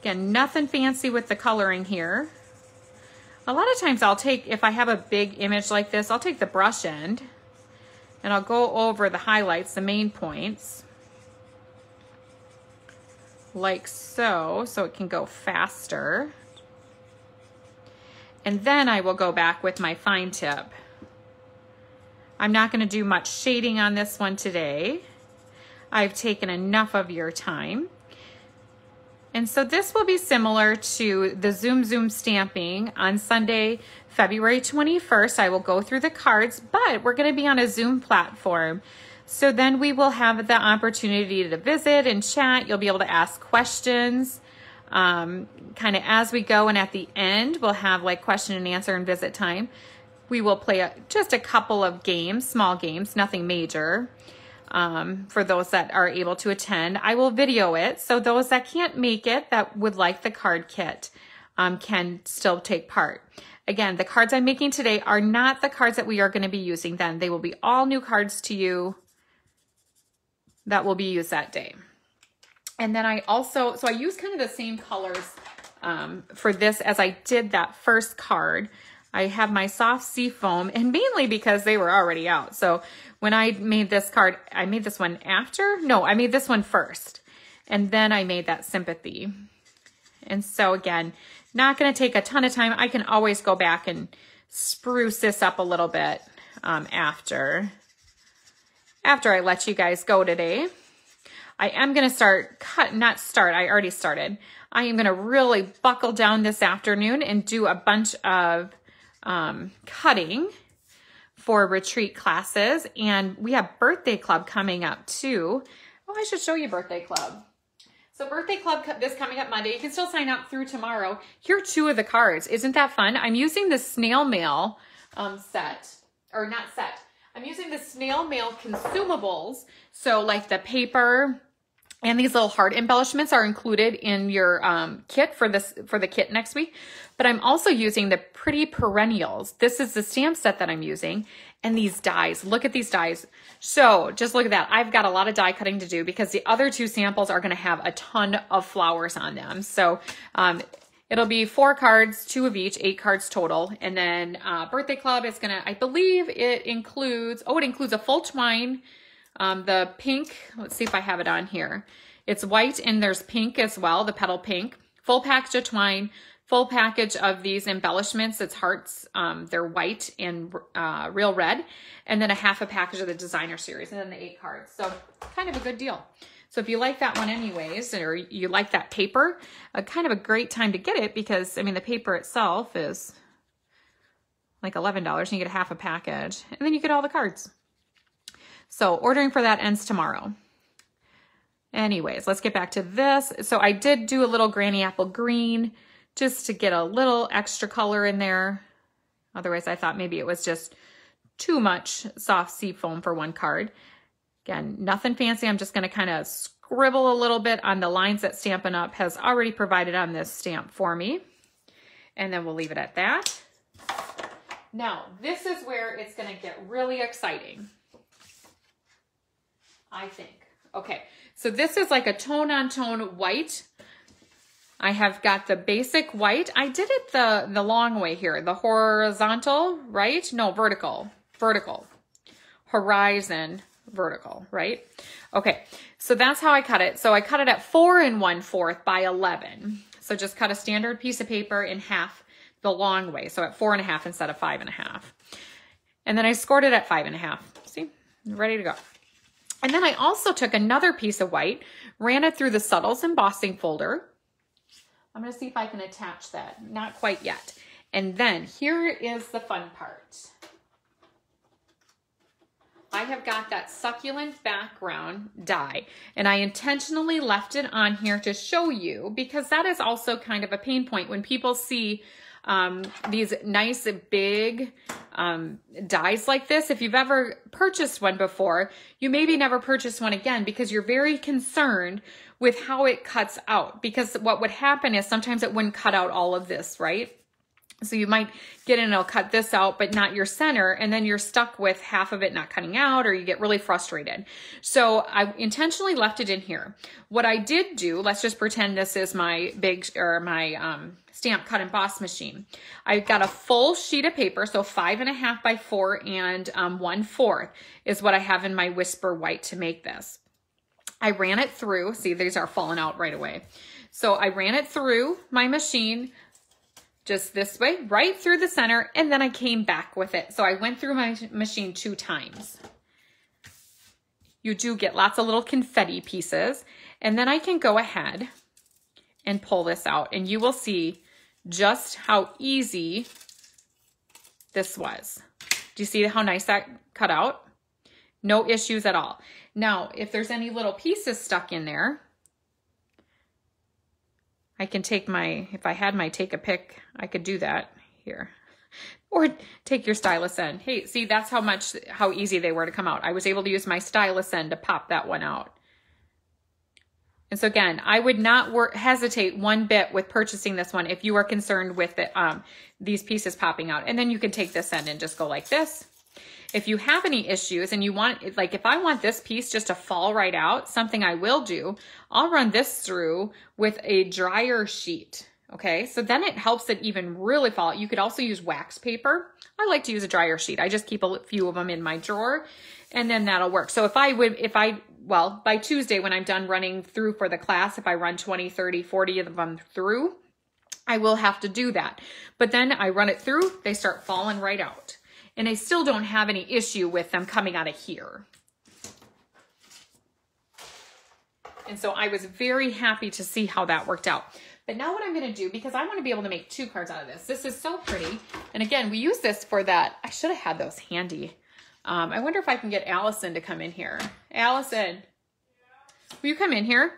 Again, nothing fancy with the coloring here. A lot of times I'll take, if I have a big image like this, I'll take the brush end and I'll go over the highlights, the main points, like so it can go faster. And then I will go back with my fine tip. I'm not going to do much shading on this one today. I've taken enough of your time. And so this will be similar to the Zoom Zoom stamping on Sunday, February 21st. I will go through the cards, but we're going to be on a Zoom platform. So then we will have the opportunity to visit and chat. You'll be able to ask questions. Kind of as we go, and at the end we'll have like question and answer and visit time. We will play just a couple of games, small games, nothing major, for those that are able to attend. I will video it, so those that can't make it, that would like the card kit, can still take part. Again, the cards I'm making today are not the cards that we are going to be using then. They will be all new cards to you that will be used that day. And then I also, so I use kind of the same colors for this as I did that first card. I have my soft sea foam, and mainly because they were already out. So when I made this card, I made this one after? No, I made this one first. And then I made that sympathy. And so again, not going to take a ton of time. I can always go back and spruce this up a little bit after I let you guys go today. I am going to I already started. I am going to really buckle down this afternoon and do a bunch of cutting for retreat classes. And we have birthday club coming up too. Oh, I should show you birthday club. So birthday club this coming up Monday. You can still sign up through tomorrow. Here are two of the cards. Isn't that fun? I'm using the snail mail set, or not set. I'm using the snail mail consumables. So like the paper and these little heart embellishments are included in your kit for the kit next week. But I'm also using the Pretty Perennials. This is the stamp set that I'm using. And these dies, look at these dies. So just look at that. I've got a lot of die cutting to do because the other two samples are gonna have a ton of flowers on them. So it'll be 4 cards, 2 of each, 8 cards total. And then birthday club is gonna, I believe it includes, it includes a full twine, the pink, let's see if I have it on here. It's white and there's pink as well, the petal pink, full package of twine, full package of these embellishments. It's hearts. They're white and real red. And then a half a package of the designer series and then the 8 cards. So kind of a good deal. So if you like that one anyways, or you like that paper, kind of a great time to get it because, I mean, the paper itself is like $11 and you get a half a package and then you get all the cards. So ordering for that ends tomorrow. Anyways, let's get back to this. So I did do a little Granny Apple Green just to get a little extra color in there. Otherwise, I thought maybe it was just too much soft sea foam for one card. Again, nothing fancy. I'm just going to kind of scribble a little bit on the lines that Stampin' Up! Has already provided on this stamp for me. And then we'll leave it at that. Now, this is where it's going to get really exciting, I think. Okay, so this is like a tone-on-tone white. I have got the basic white. I did it the long way here, the horizontal, right? No, vertical, horizon, vertical, right? Okay, so that's how I cut it. So I cut it at 4 1/4 by 11. So just cut a standard piece of paper in half the long way. So at 4 1/2 instead of 5 1/2. And then I scored it at 5 1/2. See, ready to go. And then I also took another piece of white, ran it through the Subtles embossing folder. I'm going to see if I can attach that. Not quite yet. And then here is the fun part. I have got that succulent background die, and I intentionally left it on here to show you because that is also kind of a pain point when people see these nice big dies like this. If you've ever purchased one before, you maybe never purchase one again because you're very concerned with how it cuts out. Because what would happen is sometimes it wouldn't cut out all of this, right? So you might get in and it'll cut this out, but not your center. And then you're stuck with half of it not cutting out, or you get really frustrated. So I intentionally left it in here. What I did do, let's just pretend this is my stamp cut emboss machine. I got a full sheet of paper, so 5.5 by 4 and 1/4 is what I have in my Whisper White to make this. I ran it through. See, these are falling out right away. So I ran it through my machine, just this way, right through the center, and then I came back with it. So I went through my machine 2 times. You do get lots of little confetti pieces, and then I can go ahead and pull this out, and you will see just how easy this was. Do you see how nice that cut out? No issues at all. Now, if there's any little pieces stuck in there, I can take my, if I had my take a pick, I could do that here. Or take your stylus end. Hey, see, that's how easy they were to come out. I was able to use my stylus end to pop that one out. And so again, I would not hesitate one bit with purchasing this one if you are concerned with these pieces popping out. And then you can take this end and just go like this. If you have any issues and you want, like if I want this piece just to fall right out, something I will do, I'll run this through with a dryer sheet. Okay, so then it helps it even really fall out. You could also use wax paper. I like to use a dryer sheet. I just keep a few of them in my drawer and then that'll work. So well, by Tuesday when I'm done running through for the class, if I run 20, 30, 40 of them through, I will have to do that. But then I run it through, they start falling right out. And I still don't have any issue with them coming out of here. And so I was very happy to see how that worked out. But now what I'm going to do, because I want to be able to make 2 cards out of this. This is so pretty. And again, we use this for that. I should have had those handy. I wonder if I can get Allison to come in here. Allison, will you come in here?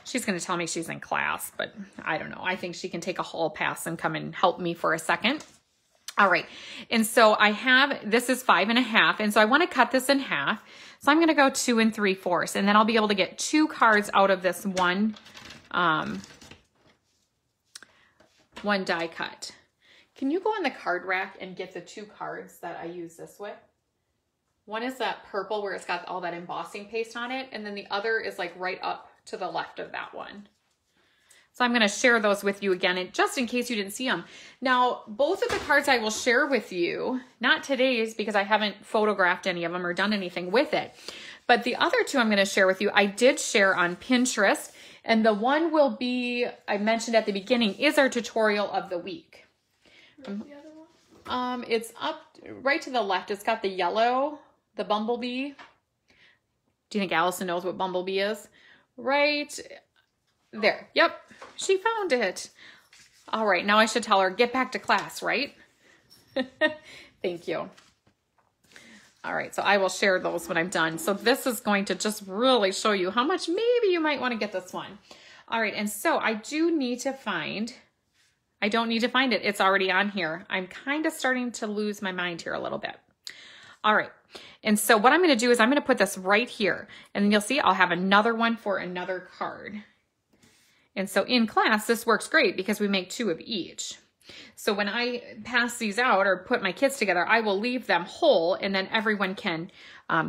She's going to tell me she's in class, but I don't know. I think she can take a hall pass and come and help me for a second. All right. And so this is 5.5. And so I want to cut this in half. So I'm going to go 2 3/4. And then I'll be able to get 2 cards out of this one die cut. Can you go on the card rack and get the 2 cards that I use this with? One is that purple where it's got all that embossing paste on it. And then the other is like right up to the left of that one. So I'm going to share those with you again, and just in case you didn't see them. Now, both of the cards I will share with you, not today's because I haven't photographed any of them or done anything with it, but the other 2 I'm going to share with you, I did share on Pinterest, and the one will be, I mentioned at the beginning, is our tutorial of the week. Where's the other one? It's up right to the left. It's got the yellow, the bumblebee. Do you think Allison knows what bumblebee is? Right there. Yep. She found it. All right. Now I should tell her, get back to class, right? Thank you. All right. So I will share those when I'm done. So this is going to just really show you how much maybe you might want to get this one. All right. And so I don't need to find it. It's already on here. I'm kind of starting to lose my mind here a little bit. All right. And so what I'm going to do is I'm going to put this right here, and then you'll see I'll have another one for another card. And so in class, this works great because we make 2 of each. So when I pass these out or put my kits together, I will leave them whole, and then everyone can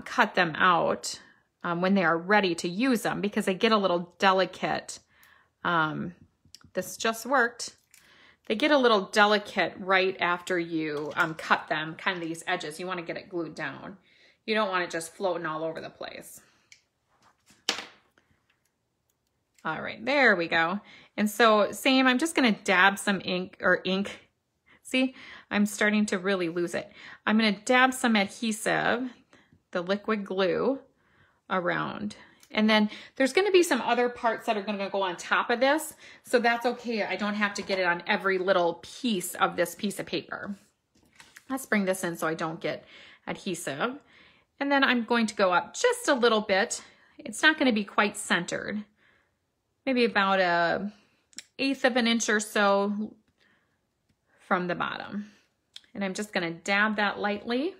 cut them out when they are ready to use them because they get a little delicate. This just worked. They get a little delicate right after you cut them, kind of these edges. You want to get it glued down. You don't want it just floating all over the place. All right, there we go. And so same, I'm just going to dab some ink. See, I'm starting to really lose it. I'm going to dab some adhesive, the liquid glue, around. And then there's going to be some other parts that are going to go on top of this. So that's okay. I don't have to get it on every little piece of this piece of paper. Let's bring this in so I don't get adhesive. And then I'm going to go up just a little bit. It's not going to be quite centered. Maybe about 1/8 of an inch or so from the bottom. And I'm just going to dab that lightly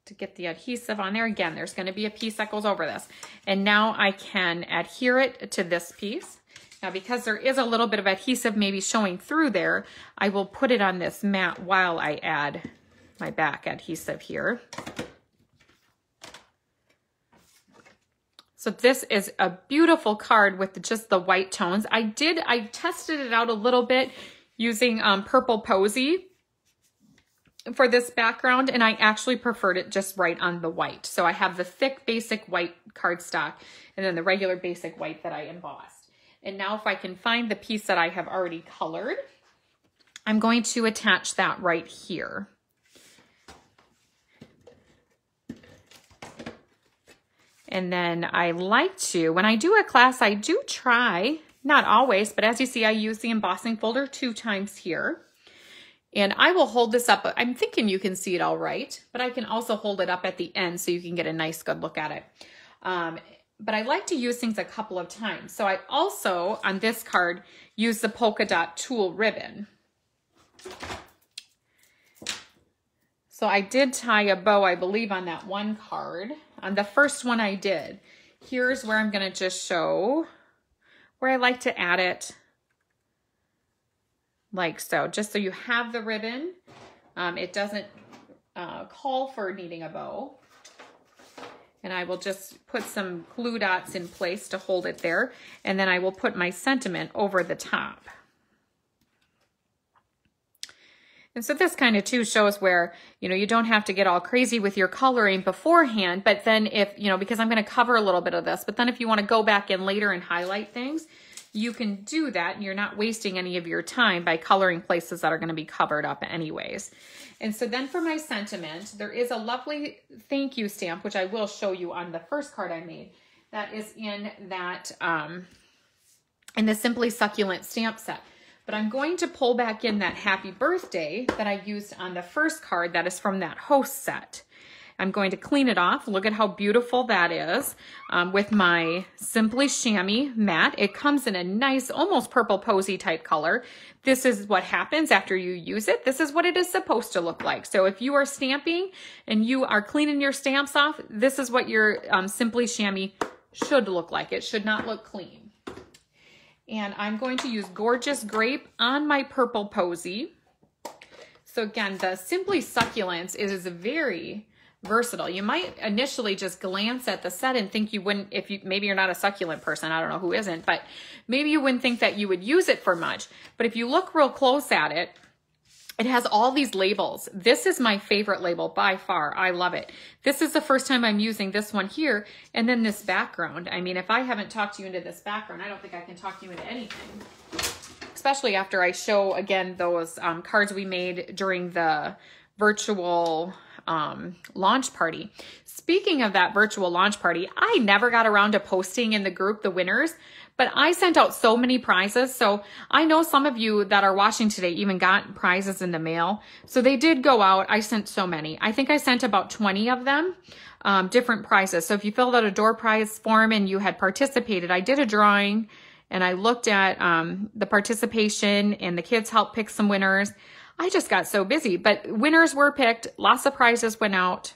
to get the adhesive on there. Again, there's going to be a piece that goes over this. And now I can adhere it to this piece. Now, because there is a little bit of adhesive maybe showing through there, I will put it on this mat while I add my back adhesive here. So this is a beautiful card with just the white tones. I tested it out a little bit using Purple Posy for this background, and I actually preferred it just right on the white. So I have the thick basic white cardstock and then the regular basic white that I embossed. And now if I can find the piece that I have already colored, I'm going to attach that right here. And then I like to, when I do a class, I do try, not always, but as you see, I use the embossing folder 2 times here. And I will hold this up. I'm thinking you can see it all right, but I can also hold it up at the end so you can get a nice good look at it. But I like to use things a couple of times. So I also, on this card, use the polka dot tulle ribbon. So I did tie a bow, I believe, on that one card. On the first one I did. Here's where I'm going to just show where I like to add it like so, just so you have the ribbon. It doesn't call for needing a bow. And I will just put some glue dots in place to hold it there. And then I will put my sentiment over the top. And so this kind of too shows where, you don't have to get all crazy with your coloring beforehand, but then if, because I'm going to cover a little bit of this, but then if you want to go back in later and highlight things, you can do that and you're not wasting any of your time by coloring places that are going to be covered up anyways. And so then for my sentiment, there is a lovely thank you stamp, which I will show you on the first card I made. That is in that, in the Simply Succulent stamp set. But I'm going to pull back in that happy birthday that I used on the first card that is from that host set. I'm going to clean it off. Look at how beautiful that is with my Simply Chamois matte. It comes in a nice, almost Purple Posy type color. This is what happens after you use it. This is what it is supposed to look like. So if you are stamping and you are cleaning your stamps off, this is what your Simply Chamois should look like. It should not look clean. And I'm going to use Gorgeous Grape on my Purple Posy. So again, the Simply Succulents is very versatile. You might initially just glance at the set and think you wouldn't, maybe you're not a succulent person, I don't know who isn't, but maybe you wouldn't think that you would use it for much. But if you look real close at it, it has all these labels. This is my favorite label by far. I love it. This is the first time I'm using this one here. And then this background. I mean, if I haven't talked you into this background, I don't think I can talk you into anything. Especially after I show, again, those cards we made during the virtual launch party. Speaking of that virtual launch party, I never got around to posting in the group the winners, but I sent out so many prizes. So I know some of you that are watching today even got prizes in the mail. So they did go out. I sent so many. I think I sent about 20 of them, different prizes. So if you filled out a door prize form and you had participated, I did a drawing and I looked at the participation and the kids helped pick some winners. I just got so busy, but winners were picked. Lots of prizes went out.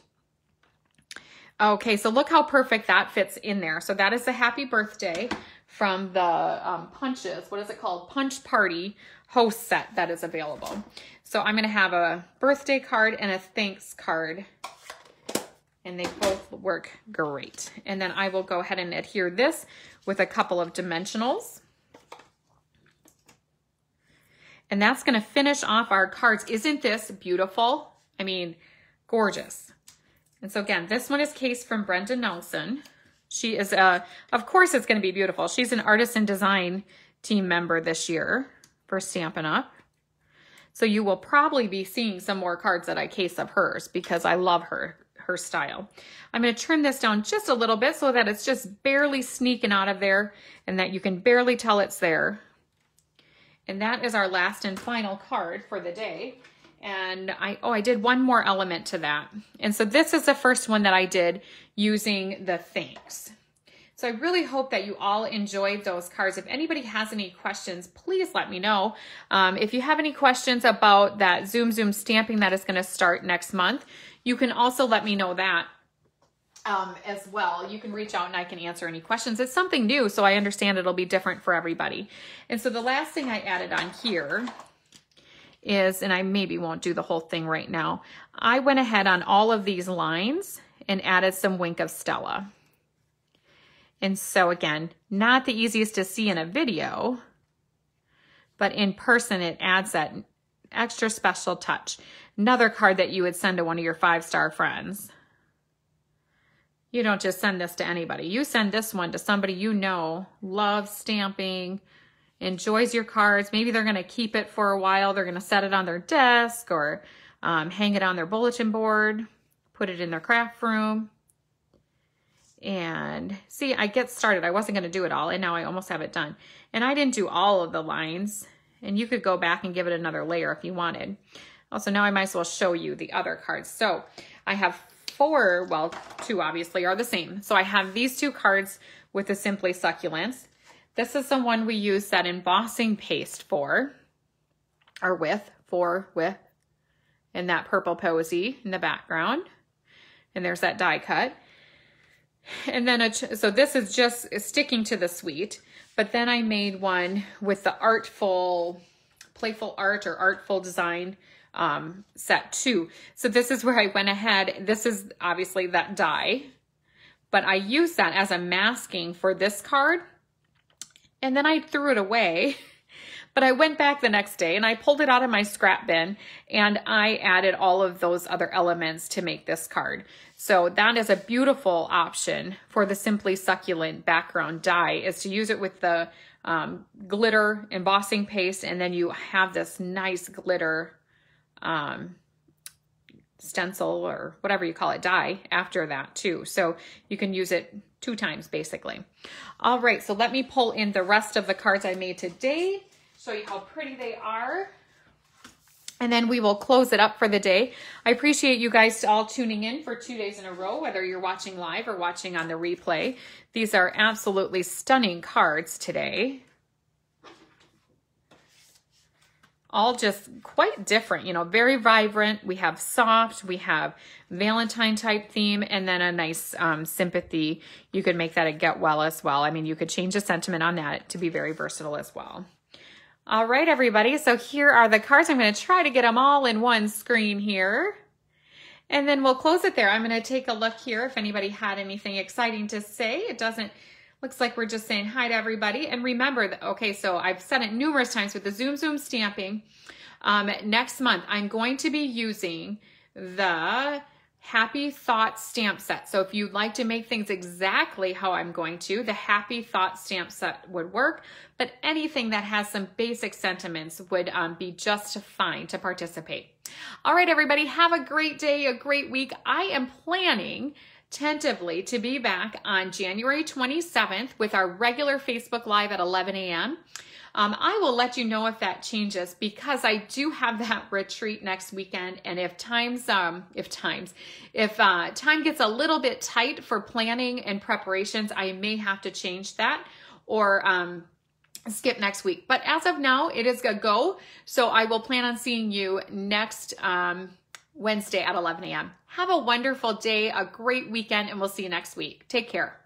Okay, so look how perfect that fits in there. So that is the happy birthday from the punches. What is it called? Punch Party host set that is available. So I'm going to have a birthday card and a thanks card, and they both work great. And then I will go ahead and adhere this with a couple of dimensionals. And that's going to finish off our cards. Isn't this beautiful? I mean, gorgeous. And so again, this one is Case from Brenda Nelson. She is, of course it's going to be beautiful. She's an Artisan Design team member this year for Stampin' Up. So you will probably be seeing some more cards that I case of hers because I love her style. I'm going to trim this down just a little bit so that it's just barely sneaking out of there and that you can barely tell it's there. And that is our last and final card for the day. And I did one more element to that. And so this is the first one that I did using the thanks. So I really hope that you all enjoyed those cards. If anybody has any questions, please let me know. If you have any questions about that Zoom Zoom stamping that is going to start next month, you can also let me know that as well. You can reach out and I can answer any questions. It's something new, so I understand it'll be different for everybody. And so the last thing I added on here is, and I maybe won't do the whole thing right now, I went ahead on all of these lines and added some Wink of Stella. And so again, not the easiest to see in a video, but in person it adds that extra special touch. Another card that you would send to one of your 5-star friends. You don't just send this to anybody. You send this one to somebody you know loves stamping, enjoys your cards. Maybe they're going to keep it for a while. They're going to set it on their desk or hang it on their bulletin board, put it in their craft room. And see, I get started. I wasn't going to do it all, and now I almost have it done. And I didn't do all of the lines, and you could go back and give it another layer if you wanted. Also, now I might as well show you the other cards. So I have 4, well, 2 obviously are the same. So I have these 2 cards with the Simply Succulents. This is the one we use that embossing paste for, or with, and that purple posy in the background. And there's that die cut. And then, so this is just sticking to the suite, but then I made one with the artful, playful art or artful design set 2. So this is where I went ahead. This is obviously that die, but I used that as a masking for this card. And then I threw it away, but I went back the next day and I pulled it out of my scrap bin and I added all of those other elements to make this card. So that is a beautiful option for the Simply Succulent background die, is to use it with the glitter embossing paste, and then you have this nice glitter stencil or whatever you call it, die after that too. So you can use it 2 times basically. All right, so let me pull in the rest of the cards I made today, show you how pretty they are, and then we will close it up for the day. I appreciate you guys all tuning in for 2 days in a row, whether you're watching live or watching on the replay. These are absolutely stunning cards today. All just quite different, you know, very vibrant. We have soft, we have Valentine type theme, and then a nice sympathy. You could make that a get well as well. I mean, you could change the sentiment on that to be very versatile as well. All right, everybody. So here are the cards. I'm going to try to get them all in one screen here. And then we'll close it there. I'm going to take a look here if anybody had anything exciting to say. It doesn't, looks like we're just saying hi to everybody. And remember that, okay, so I've said it numerous times with the Zoom Zoom stamping. Next month, I'm going to be using the Happy Thought stamp set. So if you'd like to make things exactly how I'm going to, the Happy Thought stamp set would work, but anything that has some basic sentiments would be just fine to participate. All right, everybody, have a great day, a great week. I am planning tentatively to be back on January 27th with our regular Facebook Live at 11 a.m. I will let you know if that changes, because I do have that retreat next weekend, and if time gets a little bit tight for planning and preparations, I may have to change that or skip next week. But as of now, it is a go. So I will plan on seeing you next Wednesday at 11 a.m. Have a wonderful day, a great weekend, and we'll see you next week. Take care.